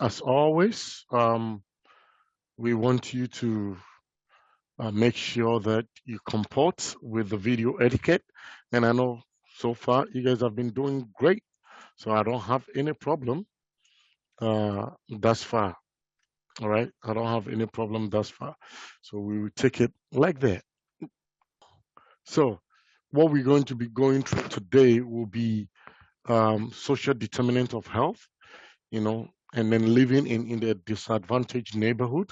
As always, we want you to make sure that you comport with the video etiquette. And I know so far you guys have been doing great, so I don't have any problem thus far. All right, I don't have any problem thus far. So we will take it like that. So, what we're going to be going through today will be social determinant of health, and then living in a disadvantaged neighborhood.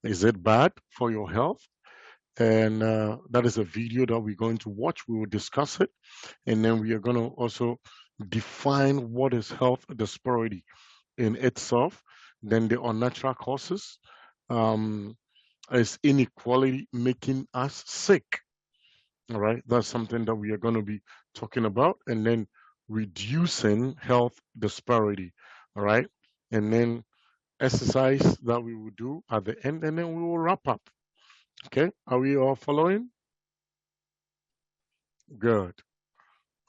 Is it bad for your health? And that is a video that we're going to watch. We will discuss it, and then we are going to also define what is health disparity in itself. Then the unnatural causes. Um, is inequality making us sick? All right, that's something that we are going to be talking about, and then reducing health disparity. All right, and then exercise that we will do at the end, and then we will wrap up. Okay, are we all following? Good.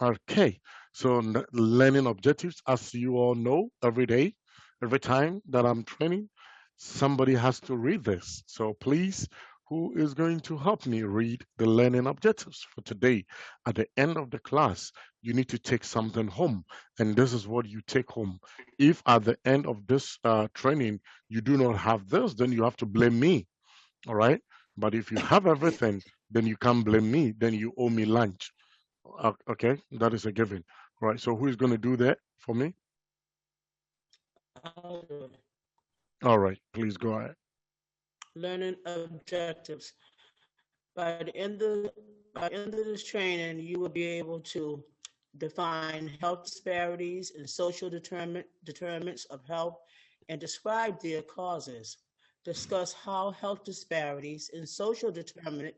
Okay, so learning objectives, as you all know, every day, every time that I'm training, somebody has to read this. So please, who is going to help me read the learning objectives for today? At the end of the class, you need to take something home, and this is what you take home. If at the end of this training you do not have this, then you have to blame me. All right. But if you have everything, then you can't blame me. Then you owe me lunch. Okay, that is a given. All right. So who is going to do that for me? I'll do it. All right. Please go ahead. Learning objectives. By the end of this training, you will be able to define health disparities and social determinants of health and describe their causes. Discuss how health disparities and social determinants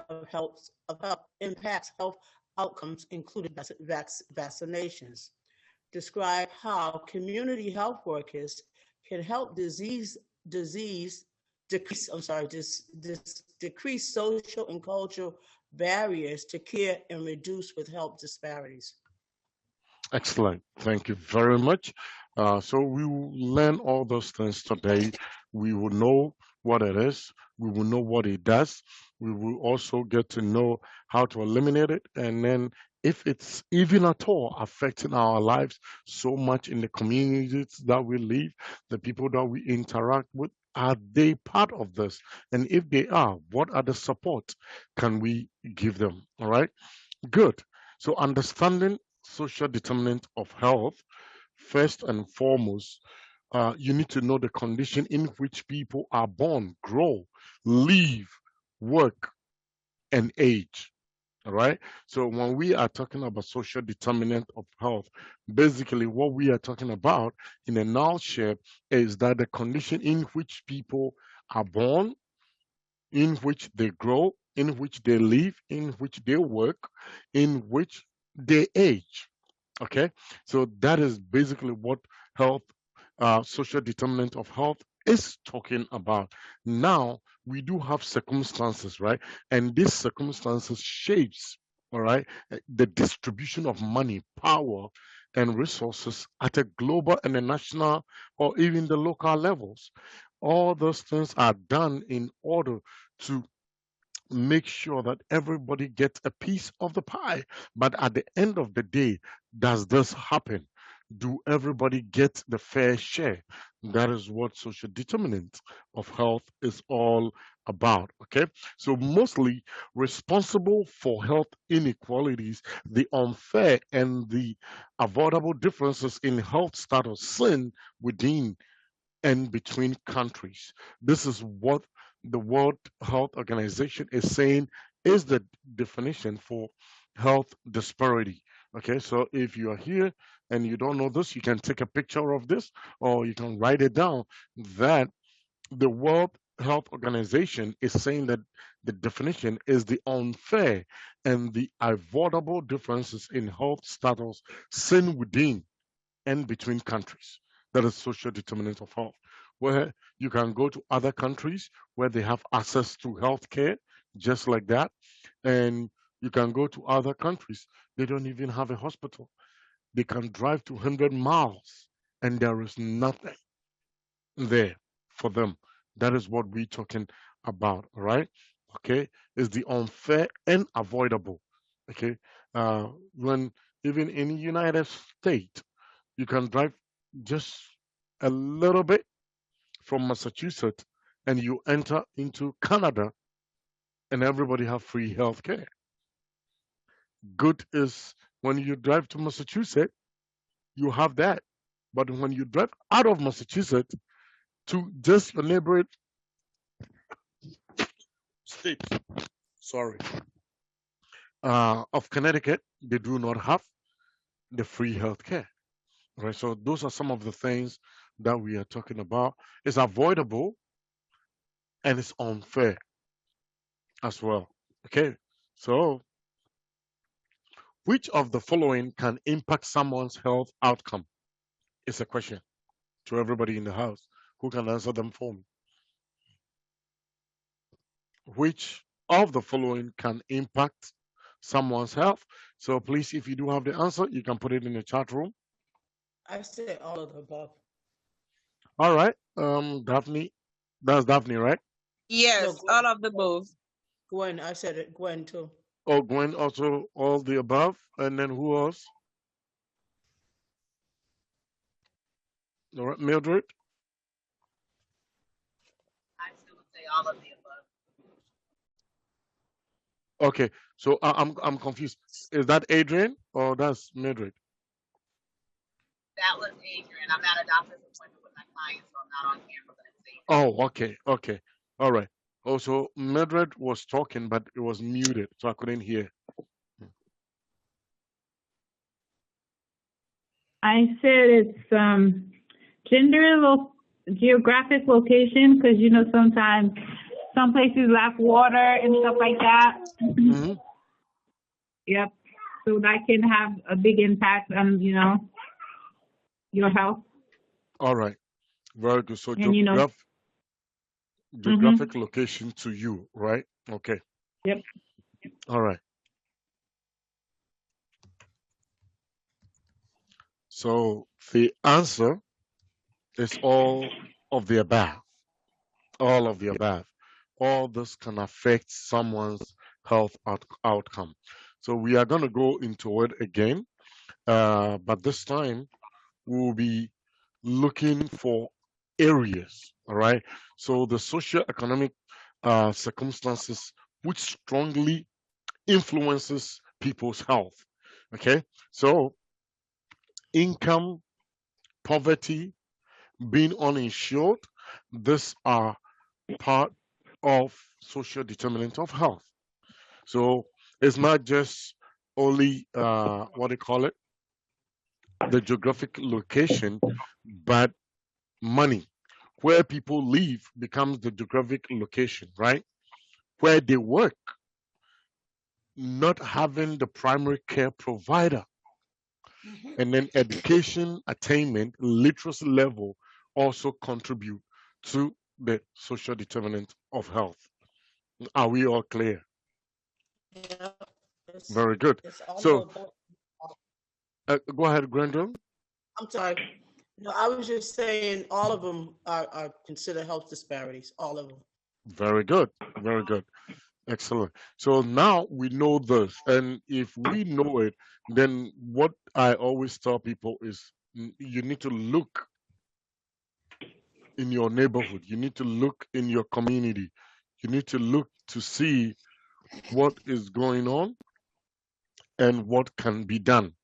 of health impacts health outcomes, including vaccinations. Describe how community health workers can help disease decrease. I'm sorry, decrease social and cultural barriers to care and reduce with health disparities. Excellent. Thank you very much. So we will learn all those things today. We will know what it is. We will know what it does. We will also get to know how to eliminate it. And then if it's even at all affecting our lives so much in the communities that we live, the people that we interact with, are they part of this? And if they are, what are the support can we give them? All right. Good. So understanding social determinant of health, first and foremost, you need to know the condition in which people are born, grow, live, work, and age. All right. So when we are talking about social determinant of health, basically what we are talking about in a nutshell is that the condition in which people are born, in which they grow, in which they live, in which they work, in which they age. Okay, so that is basically what health, social determinant of health is talking about. Now we do have circumstances, right? And these circumstances shapes, all right, the distribution of money, power, and resources at a global and a national or even the local levels. All those things are done in order to make sure that everybody gets a piece of the pie. But at the end of the day, does this happen? Do everybody get the fair share? That is what social determinant of health is all about. Okay, so mostly responsible for health inequalities, the unfair and the avoidable differences in health status seen within and between countries. This is what the World Health Organization is saying is the definition for health disparity. Okay, so if you are here and you don't know this, you can take a picture of this or you can write it down that the World Health Organization is saying that the definition is the unfair and the avoidable differences in health status seen within and between countries. That is social determinants of health, where you can go to other countries where they have access to healthcare, just like that, and you can go to other countries they don't even have a hospital. They can drive to 100 miles and there is nothing there for them. That is what we're talking about, right? Okay, is the unfair and avoidable. Okay, when even in the United States, you can drive just a little bit from Massachusetts and you enter into Canada and everybody have free health care. Good is when you drive to Massachusetts, you have that. But when you drive out of Massachusetts to just your neighboring state, sorry, of Connecticut, they do not have the free health care. Right. So those are some of the things that we are talking about. It's avoidable and it's unfair as well. Okay. So which of the following can impact someone's health outcome? It's a question to everybody in the house who can answer them for me. Which of the following can impact someone's health? So please, if you do have the answer, you can put it in the chat room. I say all of the above. All right. Daphne, that's Daphne, right? No, Yes, Gwen. all of the above. Gwen, I said it. Gwen too. Oh, Gwen also all the above. And then who else? All right, Mildred. I still would say all of the above. Okay, so I'm confused. Is that Adrian or that's Mildred? That was Adrian. I'm at a doctor's appointment with my client, so I'm not on camera, but it's Adrian. Oh, okay, okay, all right. Also, Mildred was talking, but it was muted, so I couldn't hear. I said it's geographic location because sometimes some places lack water and stuff like that. Hmm. Yep. So that can have a big impact on your health All right, very good. So and geographic location to you, right? Okay. Yep. All right. So the answer is all of the above. All of the above. All this can affect someone's health outcome. So we are going to go into it again, but this time we'll be looking for areas. All right. So the socio-economic circumstances which strongly influences people's health. Okay. So income, poverty, being uninsured, these are part of social determinants of health. So it's not just only what they call it, the geographic location, but money. Where people live becomes the geographic location, right? Where they work, not having the primary care provider, and then education attainment, literacy level also contribute to the social determinant of health. Are we all clear? Yeah, it's Very good. it's all So of both. go ahead, Grendel. I'm sorry. No, I was just saying all of them are considered health disparities. All of them. Very good. Very good. Excellent. So now we know this, and if we know it, then what I always tell people is you need to look in your neighborhood, you need to look in your community, you need to look to see what is going on and what can be done.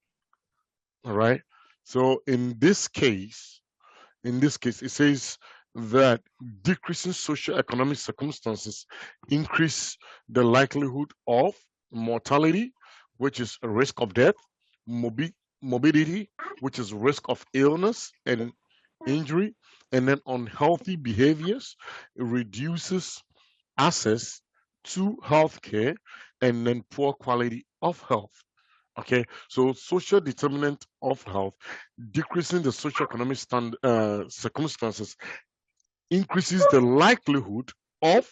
All right. So in this case, it says that decreasing socioeconomic circumstances increase the likelihood of mortality, which is a risk of death, morbidity, which is risk of illness and injury, and then unhealthy behaviors. It reduces access to healthcare, and then poor quality of health. Okay, so social determinant of health, decreasing the socioeconomic circumstances increases the likelihood of.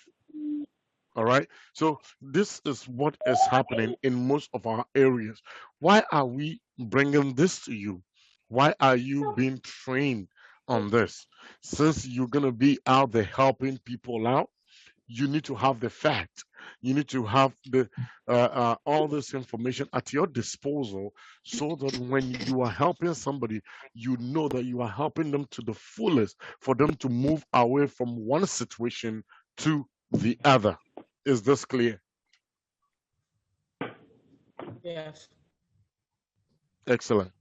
All right, so this is what is happening in most of our areas. Why are we bringing this to you? Why are you being trained on this? Since you're going to be out there helping people out, you need to have the fact. You need to have the all this information at your disposal, so that when you are helping somebody, you know that you are helping them to the fullest, for them to move away from one situation to the other. Is this clear? Yes. Excellent.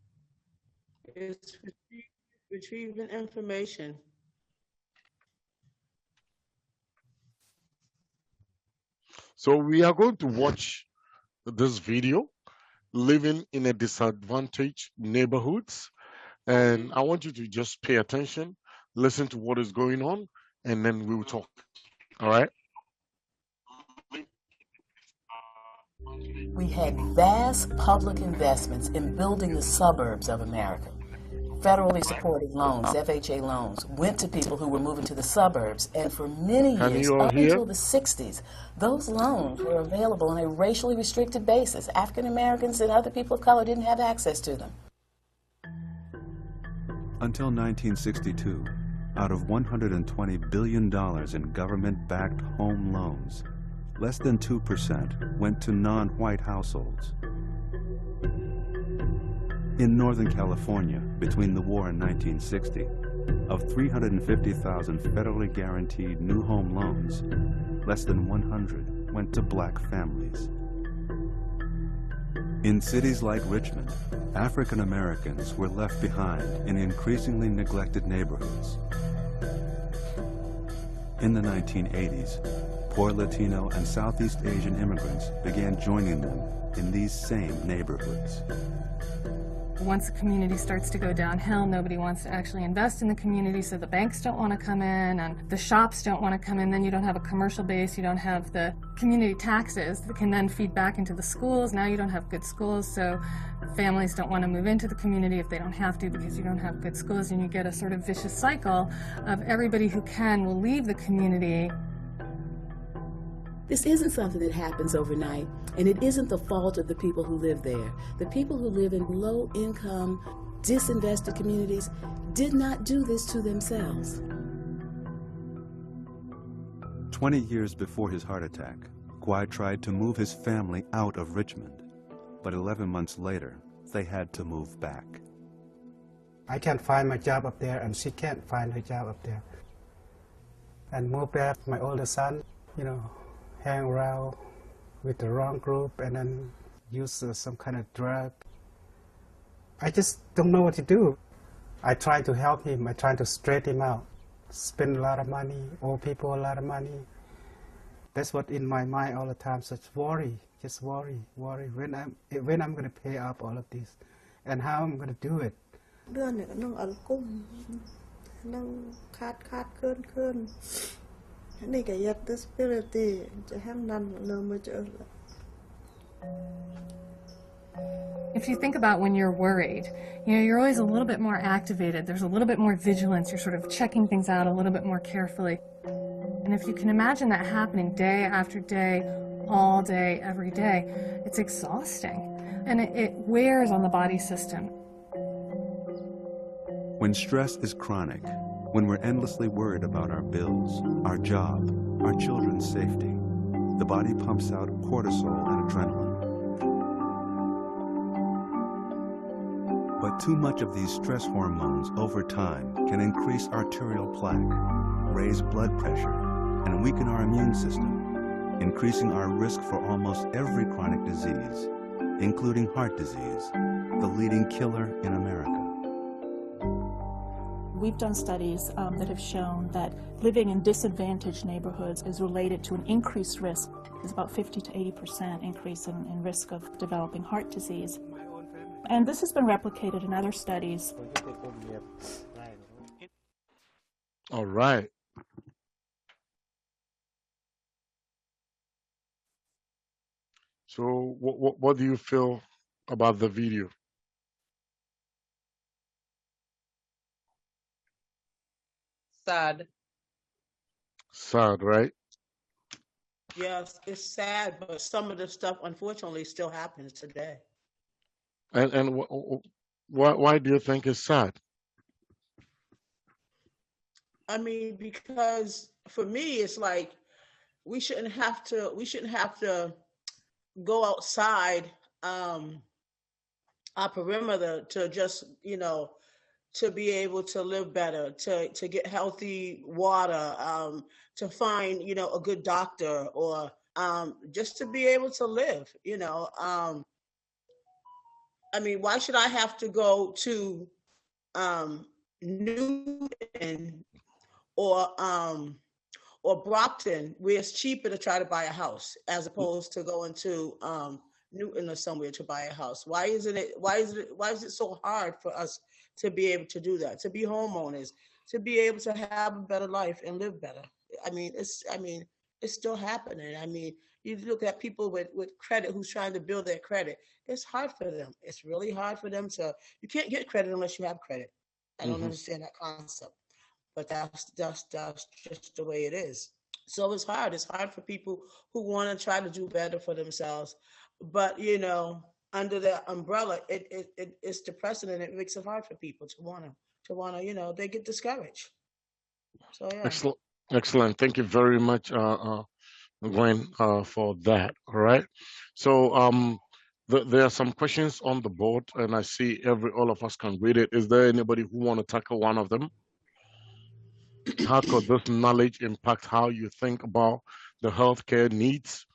It's retrieving information. So we are going to watch this video, living in a disadvantaged neighborhoods. And I want you to just pay attention, listen to what is going on, and then we will talk. All right? We had vast public investments in building the suburbs of America. Federally supported loans, FHA loans, went to people who were moving to the suburbs, and for many Can years, you all up hear? until the 60s, those loans were available on a racially restricted basis. African Americans and other people of color didn't have access to them. Until 1962, out of $120 billion in government-backed home loans, less than 2% went to non-white households. In Northern California, between the war and 1960, of 350,000 federally guaranteed new home loans, less than 100 went to black families. In cities like Richmond, African Americans were left behind in increasingly neglected neighborhoods. In the 1980s, poor Latino and Southeast Asian immigrants began joining them in these same neighborhoods. Once the community starts to go downhill, nobody wants to actually invest in the community, so the banks don't want to come in and the shops don't want to come in. Then you don't have a commercial base, you don't have the community taxes that can then feed back into the schools. Now you don't have good schools, so families don't want to move into the community if they don't have to, because you don't have good schools, and you get a sort of vicious cycle of everybody who can will leave the community. This isn't something that happens overnight, and it isn't the fault of the people who live there. The people who live in low-income, disinvested communities did not do this to themselves. 20 years before his heart attack, Guy tried to move his family out of Richmond, but 11 months later, they had to move back. I can't find my job up there, and she can't find her job up there. And moved back, my older son, hang around with the wrong group and then use some kind of drug. I just don't know what to do. I try to help him. I try to straighten him out. Spend a lot of money, owe people a lot of money. That's what in my mind all the time, such worry, just worry. When I'm going to pay up all of this and how I'm going to do it. If you think about when you're worried, you're always a little bit more activated. There's a little bit more vigilance. You're sort of checking things out a little bit more carefully. And if you can imagine that happening day after day, all day, every day, it's exhausting. And it wears on the body system. When stress is chronic, when we're endlessly worried about our bills, our job, our children's safety, the body pumps out cortisol and adrenaline. But too much of these stress hormones over time can increase arterial plaque, raise blood pressure, and weaken our immune system, increasing our risk for almost every chronic disease, including heart disease, the leading killer in America. We've done studies that have shown that living in disadvantaged neighborhoods is related to an increased risk. There's about 50 to 80% increase in risk of developing heart disease. And this has been replicated in other studies. All right. So what do you feel about the video? Sad. Sad, right? Yes, it's sad, but some of the stuff unfortunately still happens today. And why do you think it's sad? I mean, because for me, it's like we shouldn't have to go outside our perimeter to just to be able to live better, to get healthy water, to find a good doctor, or just to be able to live. I mean, why should I have to go to Newton or Brockton, where it's cheaper to try to buy a house as opposed to going to Newton or somewhere to buy a house? Why is it so hard for us to be able to do that, to be homeowners, to be able to have a better life and live better? I mean, it's still happening. I mean, you look at people with credit who's trying to build their credit. It's hard for them. It's really hard for them to. You can't get credit unless you have credit. I don't Hmm. understand that concept, but that's just the way it is. So it's hard. It's hard for people who want to try to do better for themselves, but under that umbrella, it's depressing, and it makes it hard for people to wanna. They get discouraged. So yeah. Excellent. Excellent. Thank you very much, Gwen, for that. All right. So there are some questions on the board, and I see all of us can read it. Is there anybody who want to tackle one of them? How could this knowledge impact how you think about the healthcare needs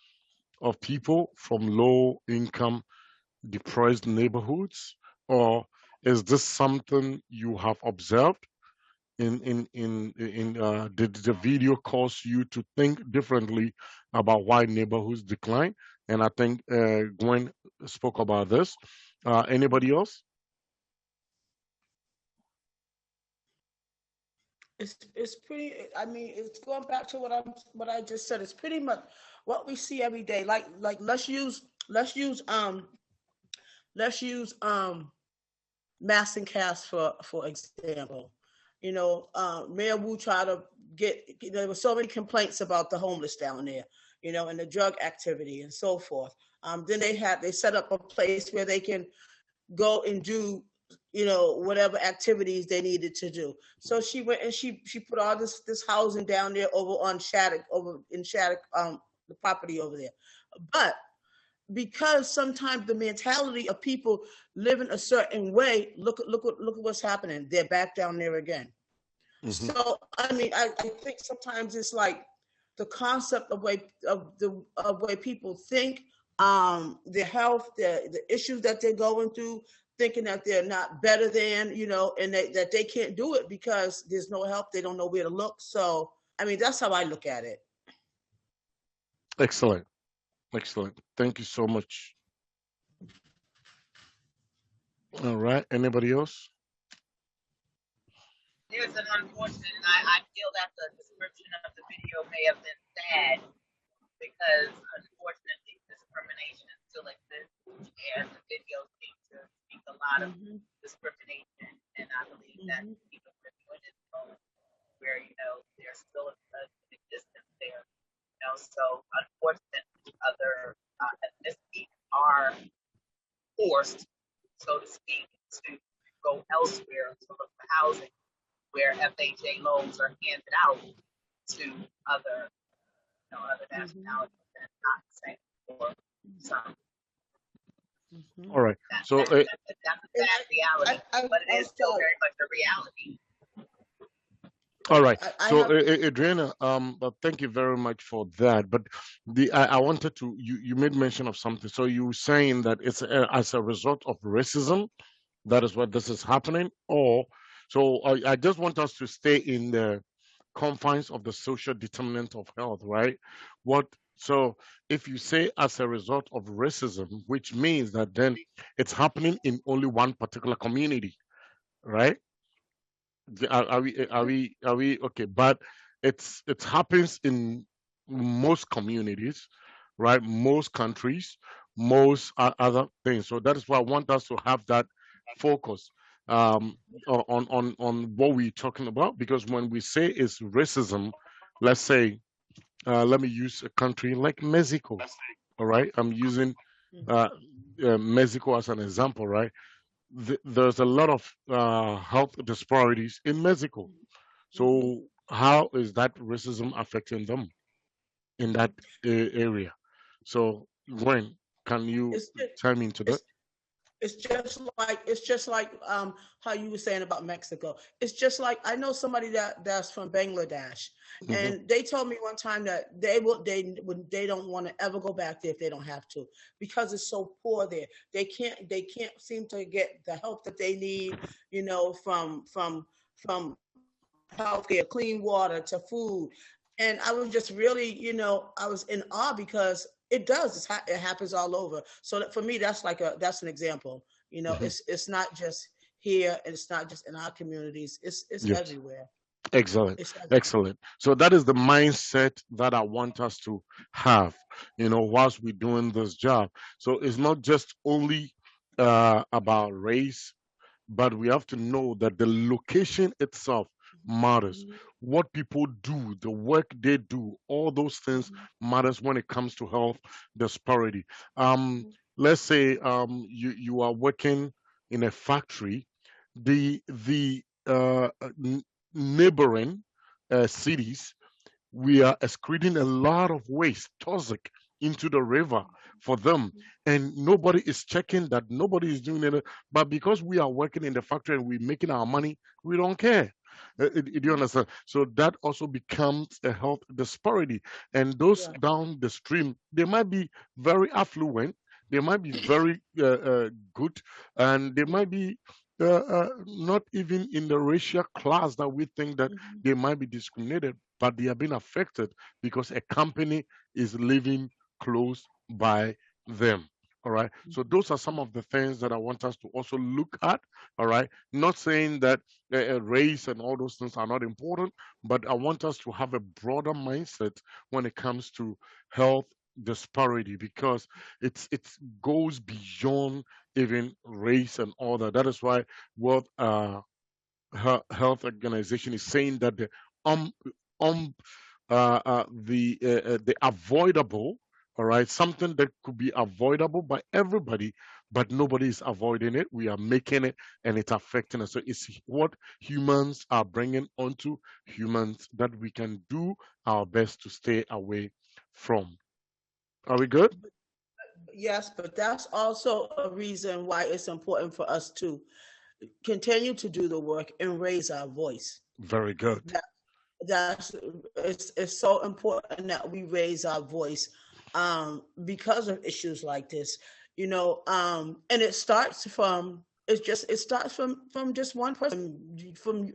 of people from low income, depressed neighborhoods? Or is this something you have observed did the video cause you to think differently about why neighborhoods decline? And I think Gwen spoke about this. Anybody else? It's pretty. I mean, it's going back to what I just said. It's pretty much what we see every day. Like let's use Mass and Cast for example. Mayor Wu tried to get. There were so many complaints about the homeless down there. And the drug activity and so forth. Then they set up a place where they can go and do whatever activities they needed to do. So she went and she put all this housing down there over in Shattuck, the property over there. But because sometimes the mentality of people living a certain way, look at what's happening. They're back down there again. Hmm. So I mean, I think sometimes it's like the concept of way people think, their health, the issues that they're going through, thinking that they're not better than, and that they can't do it because there's no help. They don't know where to look. So I mean, that's how I look at it. Excellent. Excellent. Thank you so much. All right. Anybody else? There's an unfortunate, and I feel that the description of the video may have been sad because unfortunately discrimination still exists, and the video seems to speak a lot of Hmm. discrimination, and I believe that Hmm. even with women's moment where there's still an existence there, so unfortunately other ethnicities are forced, so to speak, to go elsewhere to look for housing, where FHA loans are handed out to other, other Hmm. nationalities, and it's not the same for some. All right. That, So, that, that, that's a And sad reality, but it I'm is still sorry. very much a reality. all right. I So, have. Adriana, thank you very much for that. But I wanted to, you made mention of something. So you were saying that it's as a result of racism, that is what this is happening. Or, so I just want us to stay in the confines of the social determinant of health, right? What, so if you say as a result of racism, which means that then it's happening in only one particular community, right? Are we okay? But it happens in most communities, right? Most countries, most other things. So that is why I want us to have that focus um on what we're talking about, because when we say it's racism, let's say let me use a country like Mexico. All right, I'm using uh Mexico as an example, right? There's a lot of health disparities in Mexico. So how is that racism affecting them in that area? So Gwen, can you It's just, chime into that? it's it's just like how you were saying about Mexico. It's just like I know somebody that's from Bangladesh, Hmm. and they told me one time that they don't want to ever go back there if they don't have to, because it's so poor there. They can't seem to get the help that they need, from healthcare, clean water to food. And I was just really, I was in awe because it does. It happens all over. So that, for me, that's an example. Hmm. It's not just here, and it's not just in our communities. It's Yes. everywhere. Excellent. It's everywhere. Excellent. So that is the mindset that I want us to have, whilst we're doing this job. So it's not just only about race, but we have to know that the location itself matters. Mhm, What people do, the work they do, all those things mhm, matters when it comes to health disparity. Um, let's say you are working in a factory, the neighboring cities, we are excreting a lot of waste, toxic, into the river for them. And nobody is checking that, nobody is doing it. But because we are working in the factory and we're making our money, we don't care. Do you mhm. understand? So that also becomes a health disparity. And those Right. down the stream, they might be very affluent, they might be very good, and they might be not even in the racial class that we think that Mhm, they might be discriminated, but they are being affected because a company is living close by them. All right. So those are some of the things that I want us to also look at. All right. Not saying that race and all those things are not important, but I want us to have a broader mindset when it comes to health disparity, because it goes beyond even race and all that. That is why World Health Organization is saying that um um the avoidable, all right, something that could be avoidable by everybody, but nobody is avoiding it. We are making it, and it's affecting us. So it's what humans are bringing onto humans that we can do our best to stay away from. Are we good? Yes, but that's also a reason why it's important for us to continue to do the work and raise our voice. Very good. That's it's so important that we raise our voice, because of issues like this, and it starts from it starts from just one person, from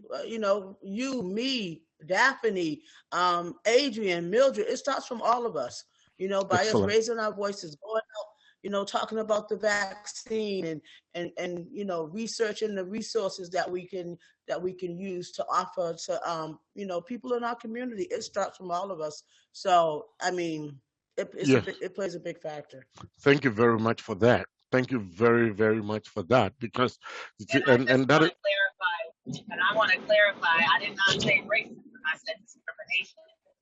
you, me, Daphne, Adrian, Mildred. It starts from all of us, by us Excellent. raising our voices, going out, talking about the vaccine, and researching the resources that we can use to offer to people in our community. It starts from all of us. So I mean, Yes. it plays a big factor. Thank you very much for that. Thank you very, very much for that. Because And I just and that want is to clarify, I did not say racism, I said discrimination.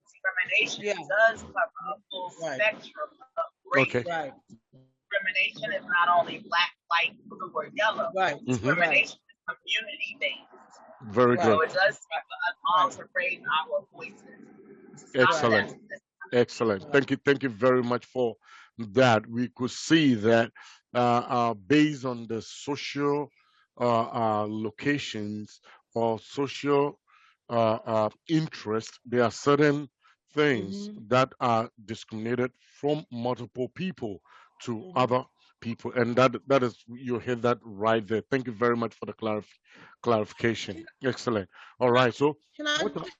Discrimination Yeah. does cover a full Right. spectrum of okay. race. Right. Discrimination is not only black, white, blue, or yellow. Right. Hmm. Right. Discrimination is community based. Very So good. Right. it does cover us all Right. to raise our voices. Stop Right. Excellent. that. Excellent. Right. Thank you very much for that. We could see that based on the social locations or social interest, there are certain things Mm-hmm. that are discriminated from multiple people to Mm-hmm. other people, and that is, you hit that right there. Thank you very much for the clarification. Excellent. All right. So Can I what? just,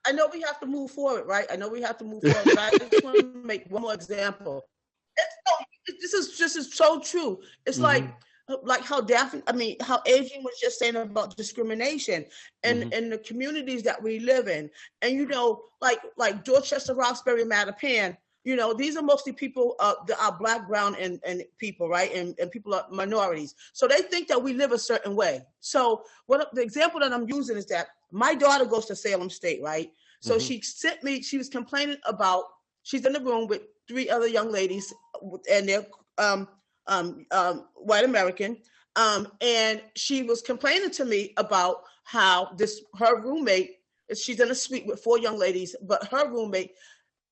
I know we have to move forward, right? I know we have to move forward, but I just want to make one more example. This is so true. It's Hmm. like how Daphne, I mean, how Adrian was just saying about discrimination and Hmm. in the communities that we live in, and like Dorchester, Roxbury, Mattapan. These are mostly people that are black, brown, and people, right? And people are minorities. So they think that we live a certain way. So what the example that I'm using is that my daughter goes to Salem State, right? So Hmm. she sent me. She was complaining about. She's in the room with three other young ladies, and they're white American, and she was complaining to me about how her roommate, she's in a suite with 4 young ladies, but her roommate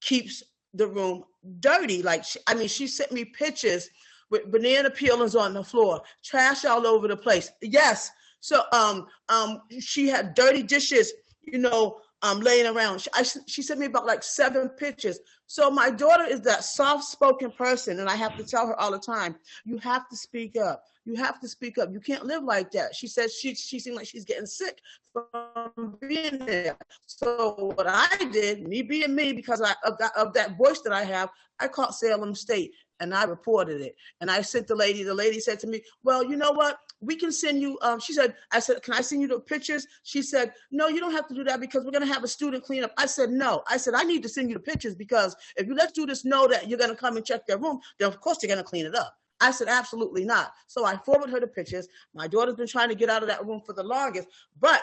keeps the room dirty. Like, she sent me pictures with banana peelings on the floor, trash all over the place. Yes. So she had dirty dishes, laying around. She sent me about like 7 pictures. So my daughter is that soft-spoken person, and I have to tell her all the time, you have to speak up. You have to speak up. You can't live like that. She says she seemed like she's getting sick from being there. So what I did, me being me, because of that voice that I have, I called Salem State and I reported it. And I sent the lady. The lady said to me, "Well, you know what? We can send you." I said, "Can I send you the pictures?" She said, "No, you don't have to do that because we're going to have a student cleanup." I said, "No." I said, "I need to send you the pictures because if you let students know that you're going to come and check their room, then of course they're going to clean it up." I said, "Absolutely not." So I forwarded her the pictures. My daughter's been trying to get out of that room for the longest. But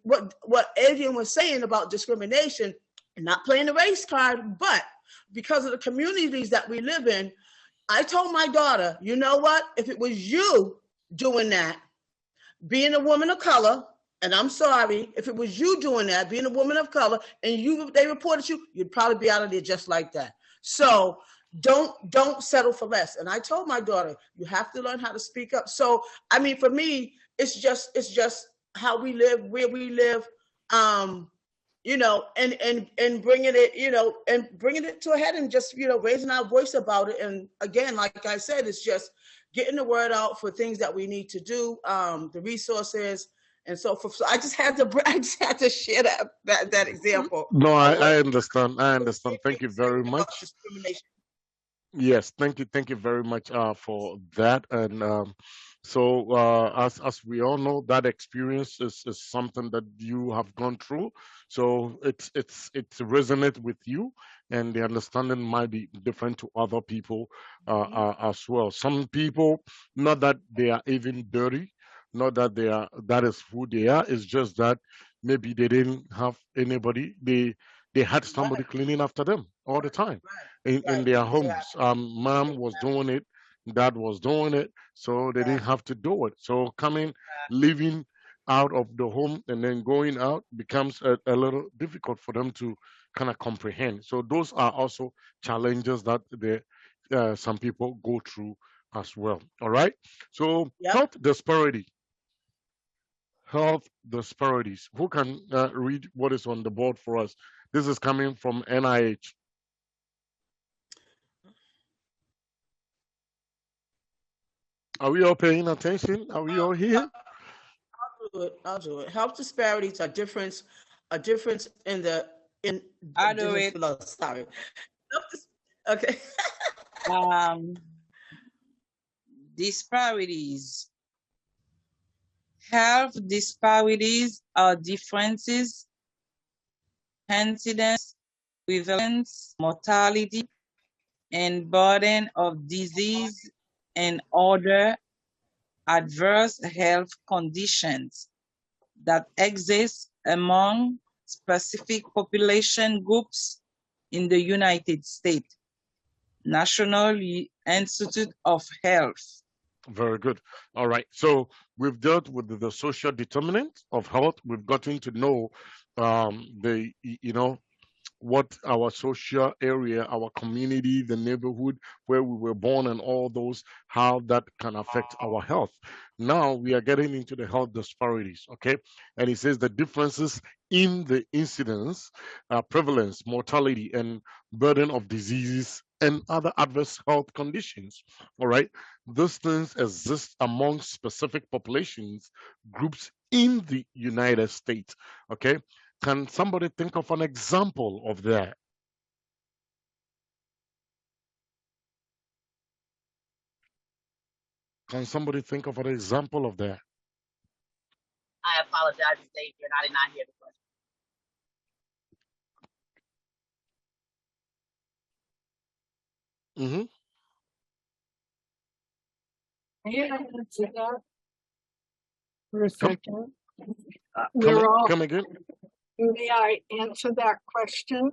what Adrian was saying about discrimination, not playing the race card, but because of the communities that we live in, I told my daughter, you know what? If it was you doing that, being a woman of color, and I'm sorry, if it was you doing that, being a woman of color, and they reported you, you'd probably be out of there just like that. So don't settle for less. And I told my daughter, you have to learn how to speak up. So for me, it's just how we live, where we live, and bringing it, and bringing it to a head, and just raising our voice about it. And again, like I said, it's just getting the word out for things that we need to do, the resources, and so forth. So I just had to share that example. No, I understand. I understand. Thank you very much. Discrimination. Yes, thank you very much for that. And so, as we all know, that experience is something that you have gone through. So it's resonate with you, and the understanding might be different to other people as well. Some people, not that they are even dirty, not that that is who they are. It's just that maybe they didn't have anybody. They had somebody cleaning after them all the time in their homes. Mom was doing it, dad was doing it, so they didn't have to do it. So living out of the home and then going out becomes a little difficult for them to kind of comprehend. So those are also challenges that some people go through as well. All right. So health disparities. Who can read what is on the board for us? This is coming from NIH. Are we all paying attention? Are we all here? I'll do it. Health disparities are difference in I'll do it. Sorry. Okay. Disparities. Health disparities are differences, incidence, prevalence, mortality, and burden of disease and other adverse health conditions that exist among specific population groups in the United States. National Institute of Health. Very good. All right. So we've dealt with the social determinants of health. We've gotten to know what our social area, our community, the neighborhood where we were born, and all those, how that can affect our health. Now we are getting into the health disparities, okay? And it says the differences in the incidence, prevalence, mortality, and burden of diseases and other adverse health conditions. All right, these things exist among specific populations groups in the United States. Okay, can somebody think of an example of that? Can somebody think of an example of that? I apologize, Xavier, I did not hear the question. Mm-hmm. May I answer that for a second? Come again? May I answer that question?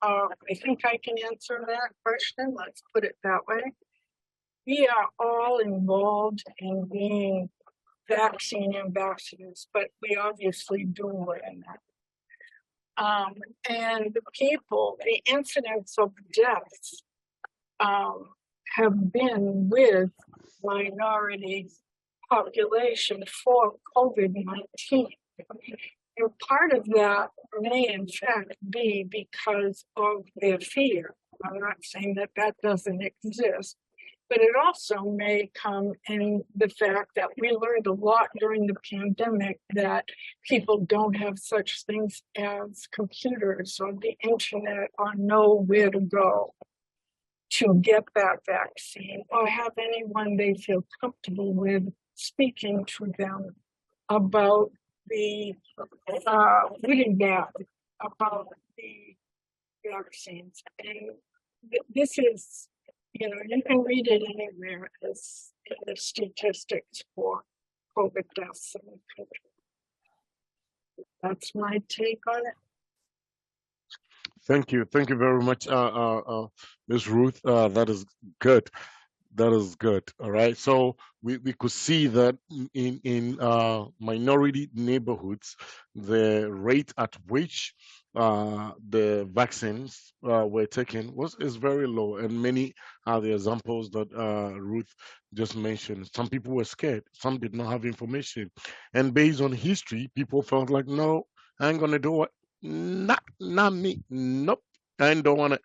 I think I can answer that question. Let's put it that way. we are all involved in being vaccine ambassadors, but we obviously do learn that. And the incidents of deaths have been with minority population for COVID-19. And part of that may in fact be because of their fear. I'm not saying that that doesn't exist, but it also may come in the fact that we learned a lot during the pandemic that people don't have such things as computers or the internet or know where to go to get that vaccine or have anyone they feel comfortable with speaking to them about the really bad about the vaccines. And this is, you can read it anywhere as the statistics for COVID deaths in the country. That's my take on it. Thank you very much, Ms. Ruth. That is good. That is good. All right. So we could see that in minority neighborhoods, the rate at which the vaccines were taken is very low, and many are the examples that Ruth just mentioned. Some people were scared. Some did not have information, and based on history, people felt like, no, I ain't gonna do it. Not me. Nope. I don't want it.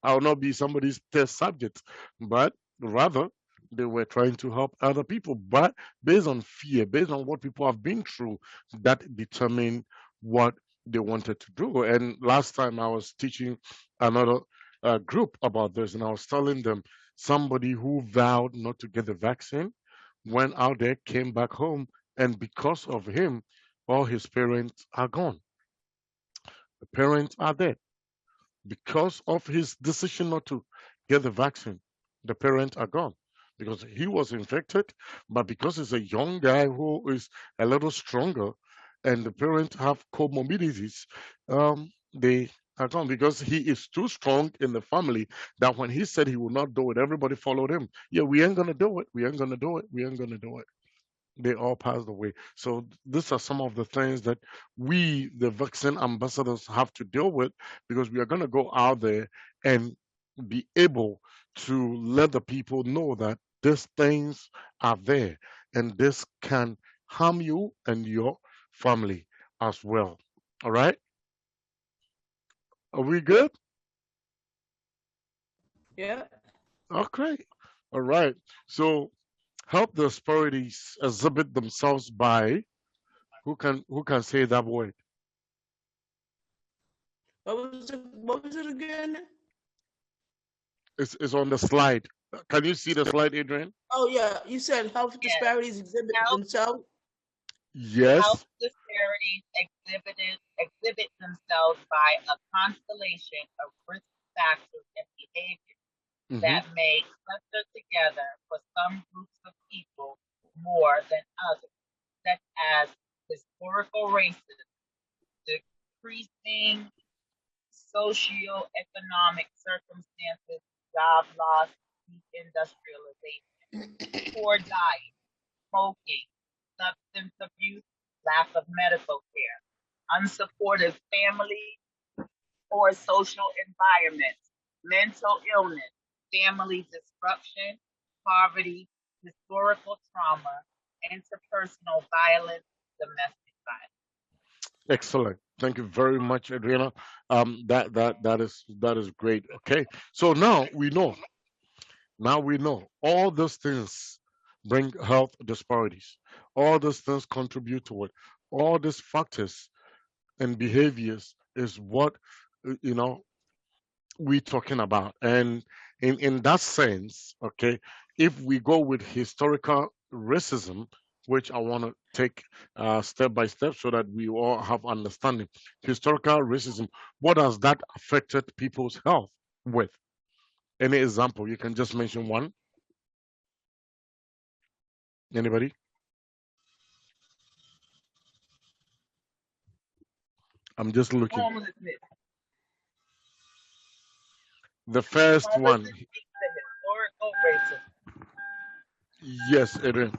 I'll not be somebody's test subject, but rather they were trying to help other people. But based on fear, based on what people have been through, that determined what they wanted to do. And last time I was teaching another group about this, and I was telling them somebody who vowed not to get the vaccine went out there, came back home, and because of him, all his parents are gone. The parents are dead because of his decision not to get the vaccine. The parents are gone because he was infected, but because he's a young guy who is a little stronger and the parents have comorbidities, they are gone because he is too strong in the family that when he said he would not do it, everybody followed him. Yeah, we ain't gonna do it. We ain't gonna do it. We ain't gonna do it. They all passed away. So these are some of the things that we, the vaccine ambassadors, have to deal with because we are going to go out there and be able to let the people know that these things are there and this can harm you and your family as well. All right? Are we good? Yeah. Okay. All right. So help the disparities exhibit themselves by who can say that word? What was it again? Is on the slide. Can you see the slide, Adrian? Oh yeah, you said health Yes. disparities exhibit Health, themselves. health Yes. disparities exhibit themselves by a constellation of risk factors and behaviors Hmm. that may cluster together for some groups of people more than others, such as historical racism, decreasing socioeconomic circumstances, job loss, deindustrialization, poor diet, smoking, substance abuse, lack of medical care, unsupportive family or social environments, mental illness, family disruption, poverty, historical trauma, interpersonal violence, domestic violence. Excellent. Thank you very much, Adriana. That is great. Okay. So now we know. Now we know all those things bring health disparities. All those things contribute to it. All these factors and behaviors is what you know we talking about. And in that sense, okay, if we go with historical racism, which I want to take step by step so that we all have understanding, historical racism, what has that affected people's health with? Any example? You can just mention one. Anybody? I'm just looking. Homelessness. The first one. Homelessness speaks to historical racism. Yes, Adrian.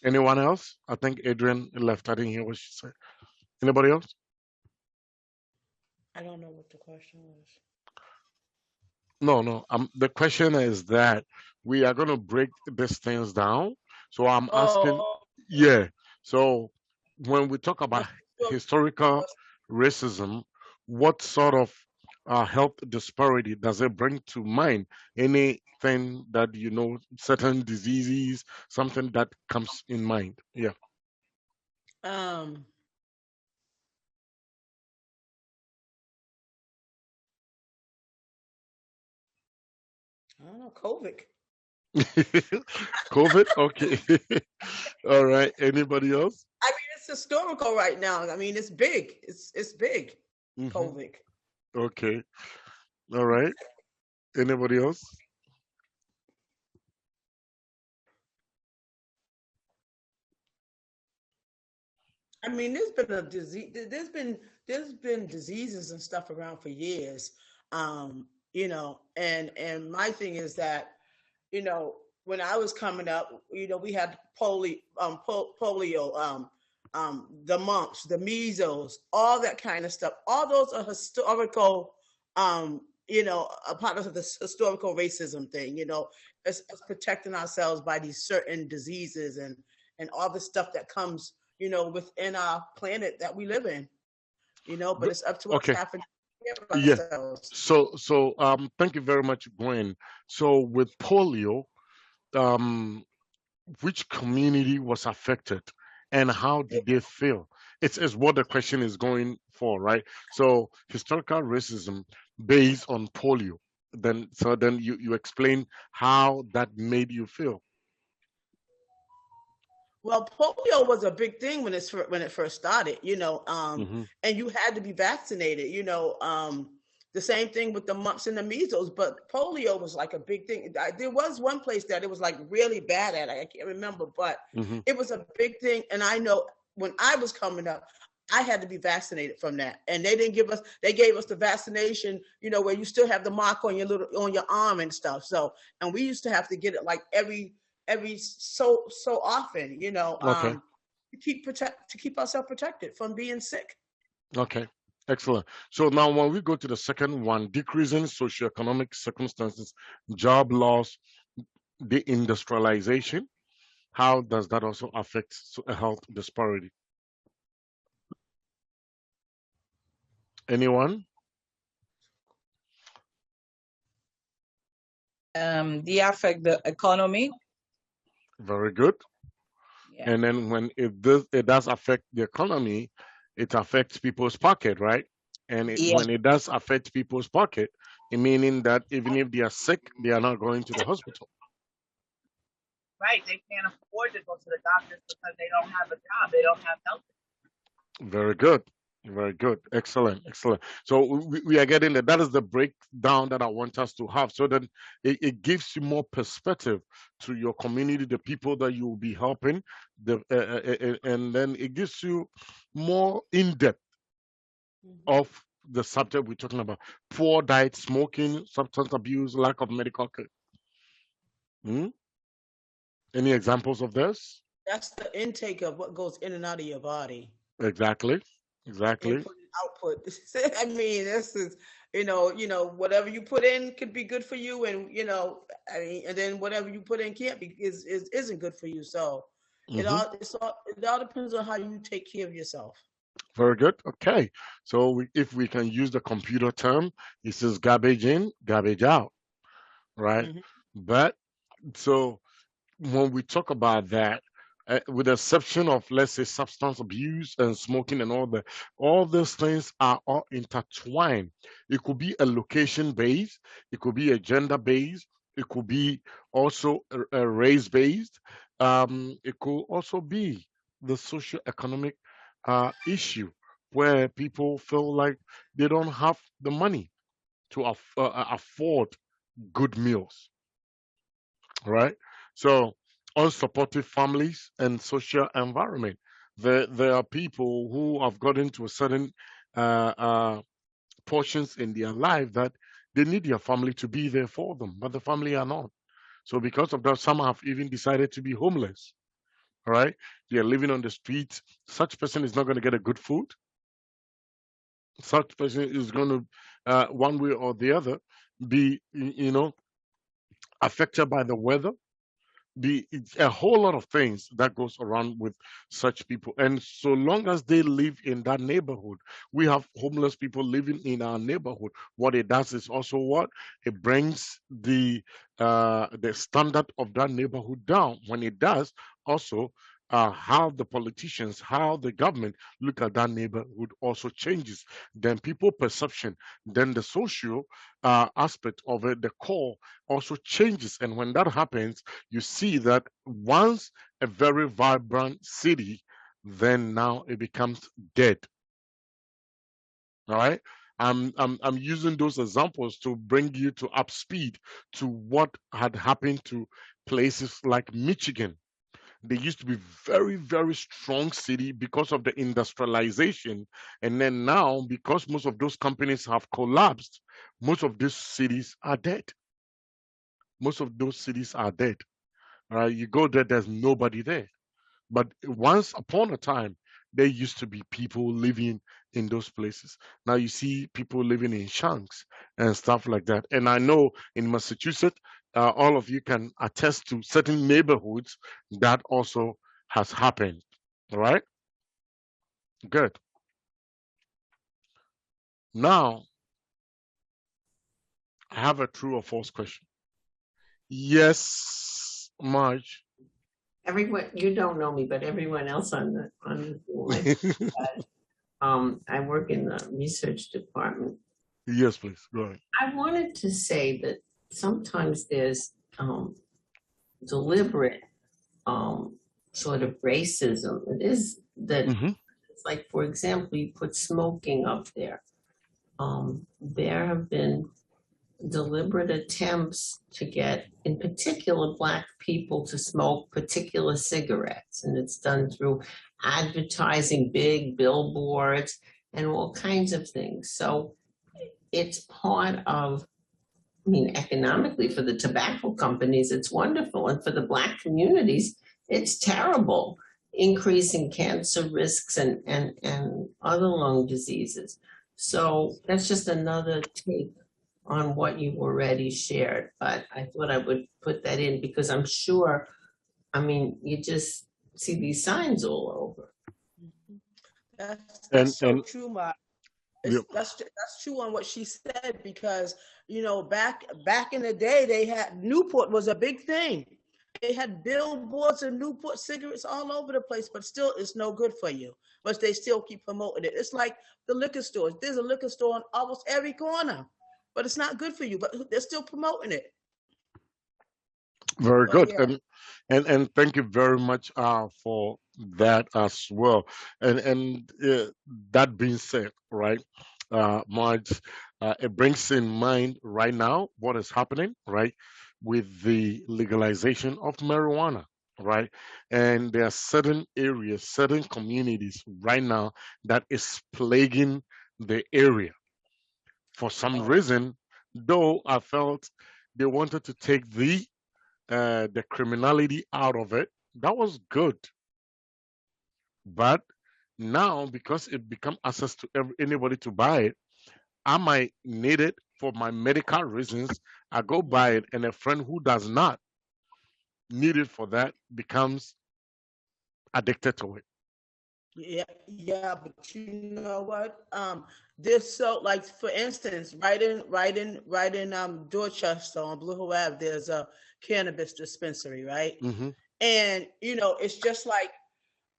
Anyone else? I think Adrian left. I didn't hear what she said. Anybody else? I don't know what the question was. No, no. The question is that we are going to break these things down. So I'm asking, Oh, yeah. So when we talk about well, historical racism, what sort of health disparity does it bring to mind? Anything that you know, certain diseases, something that comes in mind? Yeah. um, I don't know, COVID. COVID. Okay. All right. Anybody else? I mean, it's historical right now. I mean, it's big. It's big. Hmm. COVID. Okay. All right. Anybody else? I mean, there's been a disease. There's been diseases and stuff around for years. And my thing is that, when I was coming up, we had polio, the mumps, the measles, all that kind of stuff. All those are historical, a part of this historical racism thing. It's protecting ourselves by these certain diseases and all the stuff that comes, within our planet that we live in. But it's up to us Okay. having to take care of Yeah. ourselves. So thank you very much, Gwen. So with polio, um, which community was affected and how did they feel? It's what the question is going for, right? So historical racism based on polio. Then you explain how that made you feel. Well, polio was a big thing when it first started, Hmm. and you had to be vaccinated. The same thing with the mumps and the measles, but polio was like a big thing. There was one place that it was like really bad at. I can't remember, but Hmm. it was a big thing. And I know when I was coming up, I had to be vaccinated from that, and they didn't give us. They gave us the vaccination, where you still have the mark on your arm and stuff. So, and we used to have to get it like every so often, Okay. to keep ourselves protected from being sick. Okay. Excellent. So now when we go to the second one, decreasing socioeconomic circumstances, job loss, deindustrialization, how does that also affect health disparity? Anyone? They affect the economy. Very good. Yeah. And then when it does affect the economy, it affects people's pocket, right? And Yeah. when it does affect people's pocket, it meaning that even if they are sick, they are not going to the hospital. Right? They can't afford to go to the doctors because they don't have a job. They don't have health. Very good. Very good. Excellent. Excellent. So we are getting that. That is the breakdown that I want us to have. So that it gives you more perspective to your community, the people that you will be helping, and then it gives you more in depth of the subject we're talking about: poor diet, smoking, substance abuse, lack of medical care. Hmm? Any examples of this? That's the intake of what goes in and out of your body. Exactly. Exactly. Input and output. I mean, this is, whatever you put in could be good for you, and I mean, and then whatever you put in can't be isn't good for you. So Hmm. it all depends on how you take care of yourself. Very good. Okay. So if we can use the computer term, it says garbage in, garbage out, right? Hmm. But so when we talk about that, with the exception of, let's say, substance abuse and smoking and all these things are all intertwined. It could be a location based, it could be a gender based, it could be also a race based, it could also be the socio-economic issue where people feel like they don't have the money to afford good meals, right? So, unsupportive families and social environment. There are people who have gotten to a certain uh, uh, portions in their life that they need their family to be there for them, but the family are not. So because of that, some have even decided to be homeless. All right, they are living on the streets. Such person is not going to get a good food. Such person is going to, one way or the other, be affected by the weather. It's a whole lot of things that goes around with such people, and so long as they live in that neighborhood, we have homeless people living in our neighborhood. What it does is also what it brings the standard of that neighborhood down. When it does, also how the politicians, how the government look at that neighborhood also changes. Then people perception, then the social aspect of it, the core also changes. And when that happens, you see that once a very vibrant city, then now it becomes dead. All right. I'm using those examples to bring you to up speed to what had happened to places like Michigan. They used to be very, very strong city because of the industrialization. And then now, because most of those companies have collapsed, most of these cities are dead. Most of those cities are dead. You go there, there's nobody there. But once upon a time, there used to be people living in those places. Now you see people living in shanks and stuff like that. And I know in Massachusetts, all of you can attest to certain neighborhoods that also has happened. All right? Good. Now, I have a true or false question. Yes, Marge. Everyone, you don't know me, but everyone else on the I work in the research department. Yes, please, go ahead. I wanted to say that sometimes there's deliberate sort of racism. It is that it's like, for example, you put smoking up there. There have been deliberate attempts to get, in particular, Black people to smoke particular cigarettes. And it's done through advertising, big billboards, and all kinds of things. So it's part of, I mean, economically for the tobacco companies, it's wonderful. And for the Black communities, it's terrible, increasing cancer risks and other lung diseases. So that's just another take on what you've already shared, but I thought I would put that in because I'm sure, I mean, you just see these signs all over. That's so true, Ma. That's true on what she said because, you know, back in the day, they had Newport was a big thing. They had billboards and Newport cigarettes all over the place, but still it's no good for you. But they still keep promoting it. It's like the liquor stores. There's a liquor store on almost every corner. But it's not good for you, but they're still promoting it. Very good. Yeah. And thank you very much for that as well. And that being said, right, Marge, it brings in mind right now what is happening, right, with the legalization of marijuana, right? And there are certain areas, certain communities right now that is plaguing the area. For some reason, though I felt they wanted to take the criminality out of it, that was good. But now, because it become access to anybody to buy it, I might need it for my medical reasons. I go buy it, and a friend who does not need it for that becomes addicted to it. Yeah, but you know what? There's so, like, for instance, right in Dorchester on Blue Hill Ave, there's a cannabis dispensary, right? Mm-hmm. And you know, it's just like,